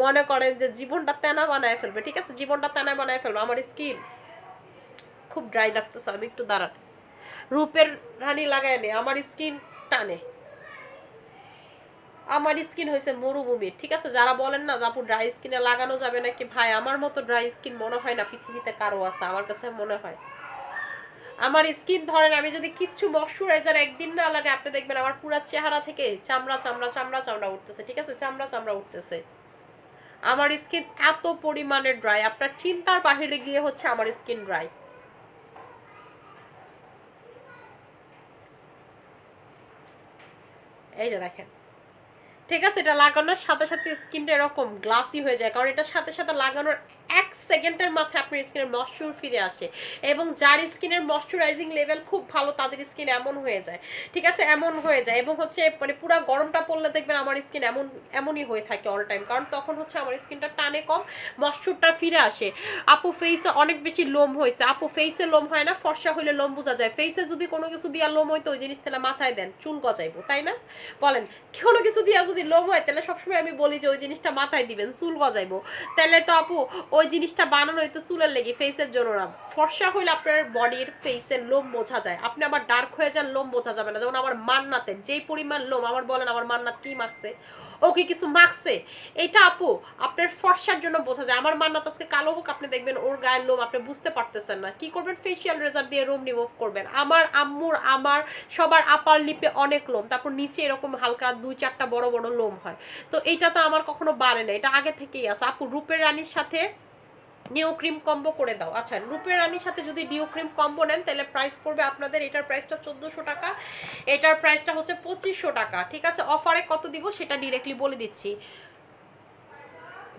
মনে করেন যে জীবনটা তেনা বানায় ফেলবে, ঠিক আছে? জীবনটা তেনা বানায় ফেলবে। আমার স্কিন খুব ড্রাই লাগতেছে, আমি একটু দাঁড়ান, রূপের রানী লাগায় নে, আমার স্কিন টানে, আমার স্কিন হয়েছে মরুভূমি, ঠিক আছে? যারা বলেন না আপু ড্রাই স্কিনে লাগানো যাবে নাকি, ভাই আমার মতো ড্রাই স্কিন মনে হয় না পৃথিবীতে কারো আছে, আমার কাছে মনে হয়। আমার স্কিন ধরেন আমি যদি কিচ্ছু ময়শ্চারাইজার একদিন না লাগে, আপনি দেখবেন আমার পুরো চেহারা থেকে চামড়া চামড়া চামড়া চামড়া উঠতেছে, ঠিক আছে? চামড়া চামড়া উঠতেছে। আমার স্কিন এত পরিমাণে ড্রাই, আপনার চিন্তার বাহিরে গিয়ে হচ্ছে আমার স্কিন ড্রাই। এই যে দেখেন, ঠিক আছে? এটা লাগানোর সাথে সাথে স্কিনটা এরকম গ্লাসি হয়ে যায়, কারণ এটার সাথে সাথে লাগানোর 1 সেকেন্ডের মাথায় আপনার স্কিনের ময়শ্চার ফিরে আসে। এবং যার স্কিনের ময়শ্চারাইজিং লেভেল খুব ভালো তাদের স্কিন এমন হয়ে যায়, ঠিক আছে? এমন হয়ে যায়। এবং হচ্ছে মানে পুরো গরমটা পড়লে দেখবেন আমার স্কিন এমনই হয়ে থাকে অল টাইম, কারণ তখন হচ্ছে আমার স্কিনটা টানে কম, ময়শ্চারটা ফিরে আসে। আপু ফেসে অনেক বেশি লোম হয়েছে, আপু ফেসে লোম হয় না, ফর্সা হইলে লোম বোঝা যায়। ফেসে যদি কোনো কিছু দিয়া লোম হইতো ওই জিনিস তাহলে মাথায় দেন, চুল গজাইবো, তাই না? বলেন, কোনো কিছু দিয়া যদি লোম হয় তাহলে সবসময় আমি বলি যে ওই জিনিসটা মাথায় দিবেন, চুল গজাইবো। তাহলে তো আপু ওই জিনিসটা বানানো হইতো চুলের লেগে, ফেসের জন্য না। ফর্সা হইলে আপনার বডির ফেসের লোম বোঝা যায়, আপনি আবার ডার্ক হয়ে যান লোম বোঝা যাবে না। যেমন আমার মান্নাতের যেই পরিমাণ লোম, আমার বলেন আমার মান্নাত কি মাখছে, ওকে কিছু মাখছে, এটা আপু আপনার ফর্সার জন্য বোঝা যায়। আমার মান্নাত আজকে কালো হোক, আপনি দেখবেন ওর গায়ের লোম আপনি বুঝতে পারতেছেন না। কি করবেন? ফেসিয়াল রেজার দিয়ে লোম রিমুভ করবেন। আমার আম্মুর, আমার সবার আপার লিপে অনেক লোম, তারপর নিচে এরকম হালকা 2-4টা বড় বড় লোম হয়। তো এইটা তো আমার কখনো বাড়ে না, এটা আগে থেকেই আছে। আপু রূপের রানীর সাথে নিও ক্রিম কম্বো করে দাও। আচ্ছা, রূপের রানীর সাথে যদি নিও ক্রিম কম্বো নেন তাহলে প্রাইস পড়বে আপনাদের, এটার প্রাইসটা 1400 টাকা, এটার প্রাইসটা হচ্ছে 2500 টাকা, ঠিক আছে? অফারে কত দিব সেটা ডিরেক্টলি বলে দিচ্ছি।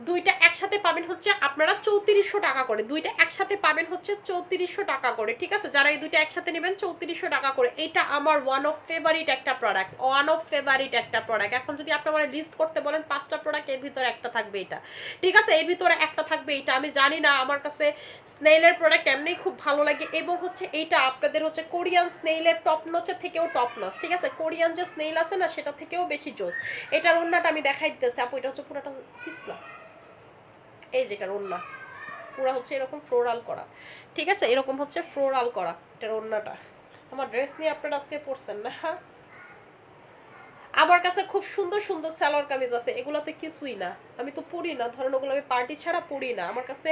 দুইটা একসাথে পাবেন হচ্ছে আপনারা 3400 টাকা করে, দুইটা একসাথে পাবেন হচ্ছে 3400 টাকা করে, ঠিক আছে? যারা এই দুইটা একসাথে নেবেন 3400 টাকা করে। এটা আমার ওয়ান অফ ফেভারিট একটা প্রোডাক্ট, ওয়ান অফ ফেভারিট একটা প্রোডাক্ট। এখন যদি আপনি আমার লিস্ট করতে বলেন 5টা প্রোডাক্ট, এর ভিতরে একটা থাকবে এটা, ঠিক আছে? এর ভিতরে একটা থাকবে এটা। আমি জানি না, আমার কাছে স্নেইলের প্রোডাক্ট এমনিই খুব ভালো লাগে, এবং হচ্ছে এইটা আপনাদের হচ্ছে কোরিয়ান স্নেইলের টপ নচের থেকেও টপ নচ, ঠিক আছে? কোরিয়ান যে স্নেইল আছে না, সেটা থেকেও বেশি জোস। এটার ওন্নাটা আমি দেখাই দিতেছি আপু, এটা হচ্ছে পুরোটা পিছলা, এই যে এটার ওন্না পুরো হচ্ছে এরকম ফ্লোরাল করা, ঠিক আছে? এরকম হচ্ছে ফ্লোরাল করা এটার ওন্নাটা। আমার ড্রেস নিয়ে আপনারা আজকে পরছেন না? আমার কাছে খুব সুন্দর সুন্দর সালোয়ার কামিজ আছে, এগুলোতে কিছুই না, আমি তো পরি না, ধরেন ওগুলো আমি পার্টি ছাড়া পরি না। আমার কাছে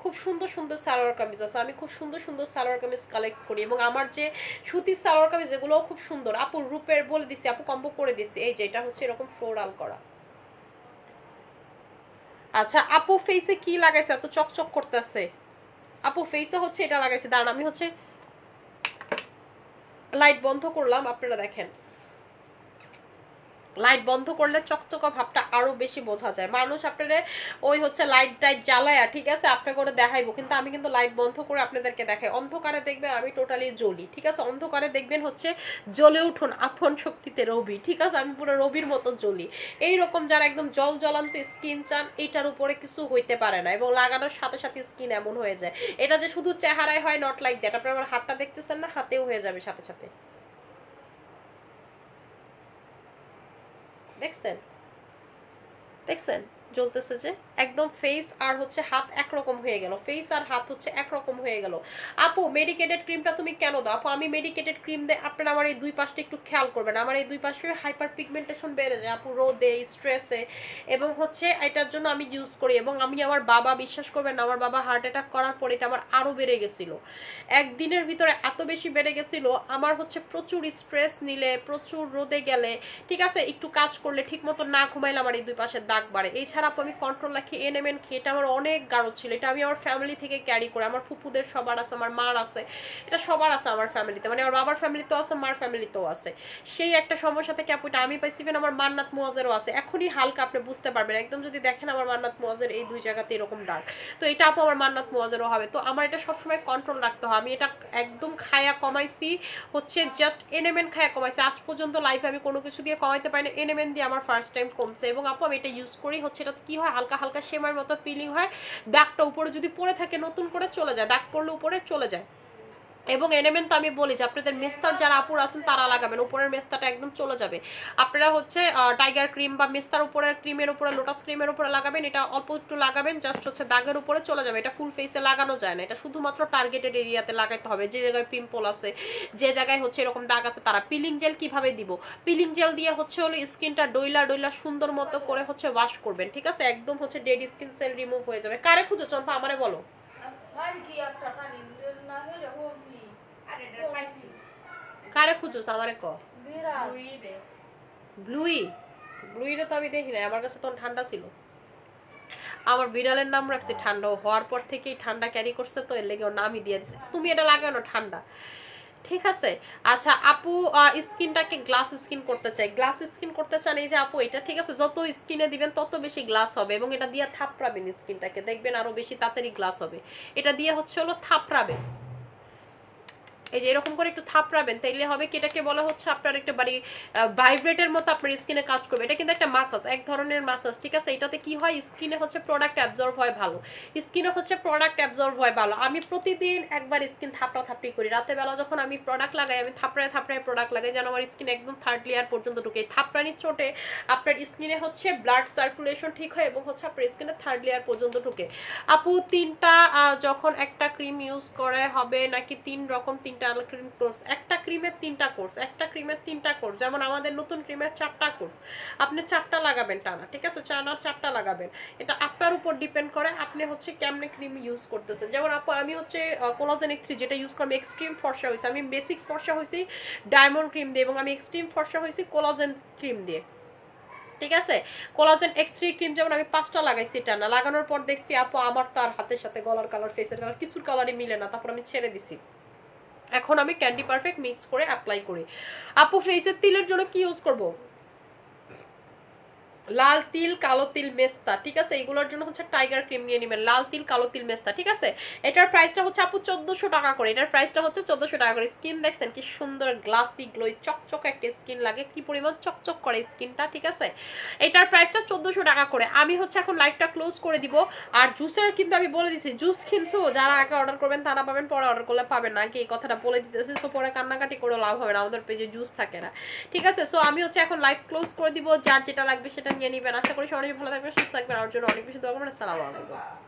খুব সুন্দর সুন্দর সালোয়ার কামিজ আছে, আমি খুব সুন্দর সুন্দর সালোয়ার কামিজ কালেক্ট করি, এবং আমার যে সুতির সালোয়ার কামিজ এগুলোও খুব সুন্দর। আপুর রূপের বলে দিচ্ছি, আপু কম্বো করে দিচ্ছি, এই যে এটা হচ্ছে এরকম ফ্লোরাল করা। আচ্ছা, আপু ফেসে কি লাগাইছে এত চকচক করতেছে? আপু ফেসে হচ্ছে এটা লাগাইছে, দাঁড়ান আমি হচ্ছে লাইট বন্ধ করলাম, আপনারা দেখেন লাইট বন্ধ করলে চকচকা ভাবটা আরো বেশি বোঝা যায়। মানুষ আপনাদের ওই হচ্ছে লাইট টাইট জ্বালায়া, ঠিক আছে, আপনাকে করে দেখাইবো, কিন্তু আমি কিন্তু লাইট বন্ধ করে আপনাদেরকে দেখাই। অন্ধকারে দেখবেন আমি টোটালি জ্বলি, ঠিক আছে? অন্ধকারে দেখবেন হচ্ছে জ্বলে উঠুন আপন শক্তিতে রবি, ঠিক আছে? আমি পুরো রবির মতো জ্বলি। এইরকম যারা একদম জল জ্বলান্ত স্কিন চান, এইটার উপরে কিছু হইতে পারে না, এবং লাগানোর সাথে সাথে স্কিন এমন হয়ে যায়। এটা যে শুধু চেহারায় হয়, নট লাইক দ্যাট। আপনারা আমার হাতটা দেখতেছেন না, হাতেও হয়ে যাবে সাথে সাথে, দেখছেন? দেখছেন জ্বলতেছে যে একদম ফেস আর হচ্ছে হাত একরকম হয়ে গেল, ফেস আর হাত হচ্ছে একরকম হয়ে গেল। আপু মেডিকেটেড ক্রিমটা তুমি কেন দাও? আপু আমি মেডিকেটেড ক্রিম দেয়, আপনারা আমার এই দুই পাশটা একটু খেয়াল করবেন, আমার এই দুই পাশে হাইপার পিগমেন্টেশন বেড়ে যায় আপু, রোদে, স্ট্রেসে, এবং হচ্ছে এটার জন্য আমি ইউজ করি। এবং আমি আমার বাবা, বিশ্বাস করবেন না, আমার বাবা হার্ট অ্যাটাক করার পর এটা আমার আরো বেড়ে গেছিল, একদিনের ভিতরে এত বেশি বেড়ে গেছিল। আমার হচ্ছে প্রচুর স্ট্রেস নিলে, প্রচুর রোদে গেলে, ঠিক আছে, একটু কাজ করলে, ঠিক মতো না ঘুমাইলে আমার এই দুই পাশে দাগ বাড়ে। এছাড়া আমি কন্ট্রোল রাখি এনএমএন খেয়ে, এটা আমার অনেক গাঢ় ছিল, এটা আমি আমার ফ্যামিলি থেকে ক্যারি করে, আমার ফুপুদের সবার আছে, আমার মার আছে, এটা সবার আছে আমার ফ্যামিলিতে, মানে আমার বাবার ফ্যামিলিতেও আছে, মার ফ্যামিলিতেও আছে। সেই একটা সমস্যা থেকে আপু এটা আমি পাইছি, আমার মান্নাত মুয়াজেরও আছে। এখনই হালকা আপনি বুঝতে পারবেন, একদম যদি দেখেন আমার মান্নাত মুয়াজের এই দুই জায়গাতে এরকম ডার্ক, তো এটা আপু আমার মান্নাত মুয়াজেরও হবে। তো আমার এটা সবসময় কন্ট্রোল রাখতে হয়। আমি এটা একদম খায়া কমাইছি, হচ্ছে জাস্ট এনএমএন খায়া কমাইছি। আজ পর্যন্ত লাইফে আমি কোনো কিছু দিয়ে কমাইতে পারি না, এনএমএন দিয়ে আমার ফার্স্ট টাইম কমছে। এবং আপু আমি এটা ইউজ করি হচ্ছে, এটা কি হয়, হালকা হালকা শেমার মতো ফিলিং হয়, দাগটা উপরে যদি পড়ে থাকে নতুন করে চলে যায়, দাগ পড়লে উপরে চলে যায়। এবং এনএমএন তো আমি বলি যে আপনাদের মেস্তার যারা আপুর আছেন তারা লাগাবেন, উপরের মেস্তাটা একদম চলে যাবে। আপনারা হচ্ছে টাইগার ক্রিম বা মেস্তার উপরে, ক্রিমের উপরে, লোটাস ক্রিমের উপরে লাগাবেন, এটা অল্প একটু লাগাবেন, জাস্ট হচ্ছে দাগের উপরে চলে যাবে। এটা ফুল ফেসে লাগানো যায় না, এটা শুধুমাত্র টার্গেটেড এরিয়াতে লাগাতে হবে, যে জায়গায় পিম্পল আছে, যে জায়গায় হচ্ছে এরকম দাগ আছে তারা। পিলিং জেল কিভাবে দিব? পিলিং জেল দিয়ে হচ্ছে হলো স্কিনটা ডইলা ডইলা সুন্দর মতো করে হচ্ছে ওয়াশ করবেন, ঠিক আছে? একদম হচ্ছে ডেড স্কিন সেল রিমুভ হয়ে যাবে। কারে খুঁজো চম্পা, আমারে বলো। কারে খুঁজো আমারে ক। ব্লুই, ব্লুইরে তো আমি দেখি না, আমার কাছে তখন ঠান্ডা ছিল। আমার বিড়ালের নাম রাখছি ঠান্ডা, হওয়ার পর থেকেই ঠান্ডা ক্যারি করছে, তো এর লেগে ওর নামই দিয়ে দিছে। তুমি এটা লাগানো ঠান্ডা, ঠিক আছে? আচ্ছা আপু স্কিনটাকে গ্লাস স্কিন করতে চাই, গ্লাস স্কিন করতে চান, এই যে আপু এটা, ঠিক আছে, যত স্কিনে দিবেন তত বেশি গ্লাস হবে, এবং এটা দিয়ে থাপড়াবেন স্কিনটাকে, দেখবেন আরো বেশি তাড়াতাড়ি গ্লাস হবে। এটা দিয়ে হচ্ছে হলো থাপড়াবেন, এই যে এরকম করে একটু থাপড়াবেন, তাইলে হবে কি, এটাকে বলা হচ্ছে আপনার একটা বাড়ি ভাইব্রেটের মতো আপনার স্কিনে কাজ করবে। এটা কিন্তু একটা মাসাজ, এক ধরনের মাসাজ, ঠিক আছে? এটাতে কি হয়, স্কিনে হচ্ছে প্রোডাক্ট অ্যাবজর্ব হয় ভালো, স্কিনে হচ্ছে প্রোডাক্ট অ্যাবজর্ব হয় ভালো। আমি প্রতিদিন একবার স্কিন থাপড়া থাপড়ি করি, রাতে বেলা যখন আমি প্রোডাক্ট লাগাই, আমি থাপড়ায় থাপড়ায় প্রোডাক্ট লাগাই, যেন আমার স্কিন একদম থার্ড লেয়ার পর্যন্ত ঢুকে। থাপড়ানির চোটে আপনার স্কিনে হচ্ছে ব্লাড সার্কুলেশন ঠিক হয়, এবং হচ্ছে আপনার স্কিনে থার্ড লেয়ার পর্যন্ত ঢুকে। আপু তিনটা যখন একটা ক্রিম ইউজ করে হবে নাকি 3 রকম 3টা ক্রিম কোর্স? একটা ক্রিমের 3টা কোর্স, একটা ক্রিমের 3টা কোর্স, যেমন আমাদের নতুন ক্রিমের 4টা কোর্স, আপনি 4টা লাগাবেন টানা, ঠিক আছে? টানা 4টা লাগাবেন, এটা আপনার উপর ডিপেন্ড করে আপনি হচ্ছে কেমনে ক্রিম ইউজ করতেছেন। যেমন আপু আমি হচ্ছে কোলাজেন X3 যেটা ইউজ করি, এক্সট্রিম ফর্সা হয়েছে, আমি বেসিক ফর্সা হয়েছি ডায়মন্ড ক্রিম দিয়ে, এবং আমি এক্সট্রিম ফর্সা হয়েছি কোলাজেন ক্রিম দিয়ে, ঠিক আছে? কোলাজেন X3 ক্রিম যেমন আমি 5টা লাগাইছি টানা, লাগানোর পর দেখছি আপু আমার তার হাতের সাথে গলার কালার, ফেসের কালার, কিছুর কালারই মিলে না, তারপর আমি ছেড়ে দিছি। এখন আমি ক্যান্ডি পারফেক্ট মিক্স করে অ্যাপ্লাই করি। আপু ফেসের তিলের জন্য কি ইউজ করব? লাল তিল কালো তিল মেস্তা, ঠিক আছে, এগুলোর জন্য হচ্ছে টাইগার ক্রিম নিয়ে নেবেন, লাল তিল কালো তিল মেস্তা, ঠিক আছে। এটার প্রাইসটা হচ্ছে আপু 1400 টাকা করে, এটার প্রাইসটা হচ্ছে 1400 টাকা করে। স্কিন দেখছেন কি সুন্দর গ্লাসি গ্লোই চকচক একটা স্কিন লাগে, কি পরিমাণ চকচক করে স্কিনটা, ঠিক আছে। এটার প্রাইসটা 1400 টাকা করে। আমি হচ্ছে এখন লাইভটা ক্লোজ করে দিব। আর জুসের কিন্তু আমি বলে দিচ্ছি, জুস কিন্তু যারা আগে অর্ডার করবেন তারা পাবেন, পরে অর্ডার করলে পাবেন না, কি এই কথাটা বলে দিতেছি। সো পরে কান্নাকাটি করে লাভ হবে না, আমাদের পেজে জুস থাকে না, ঠিক আছে। সো আমি হচ্ছে এখন লাইভ ক্লোজ করে দিব, যার যেটা লাগবে সেটা নিয়ে নিবেন। আশা করি সবাই ভালো থাকবেন, সুস্থ থাকবেন, আমার জন্য অনেক বেশি দোয়া করবেন। আসসালামু আলাইকুম।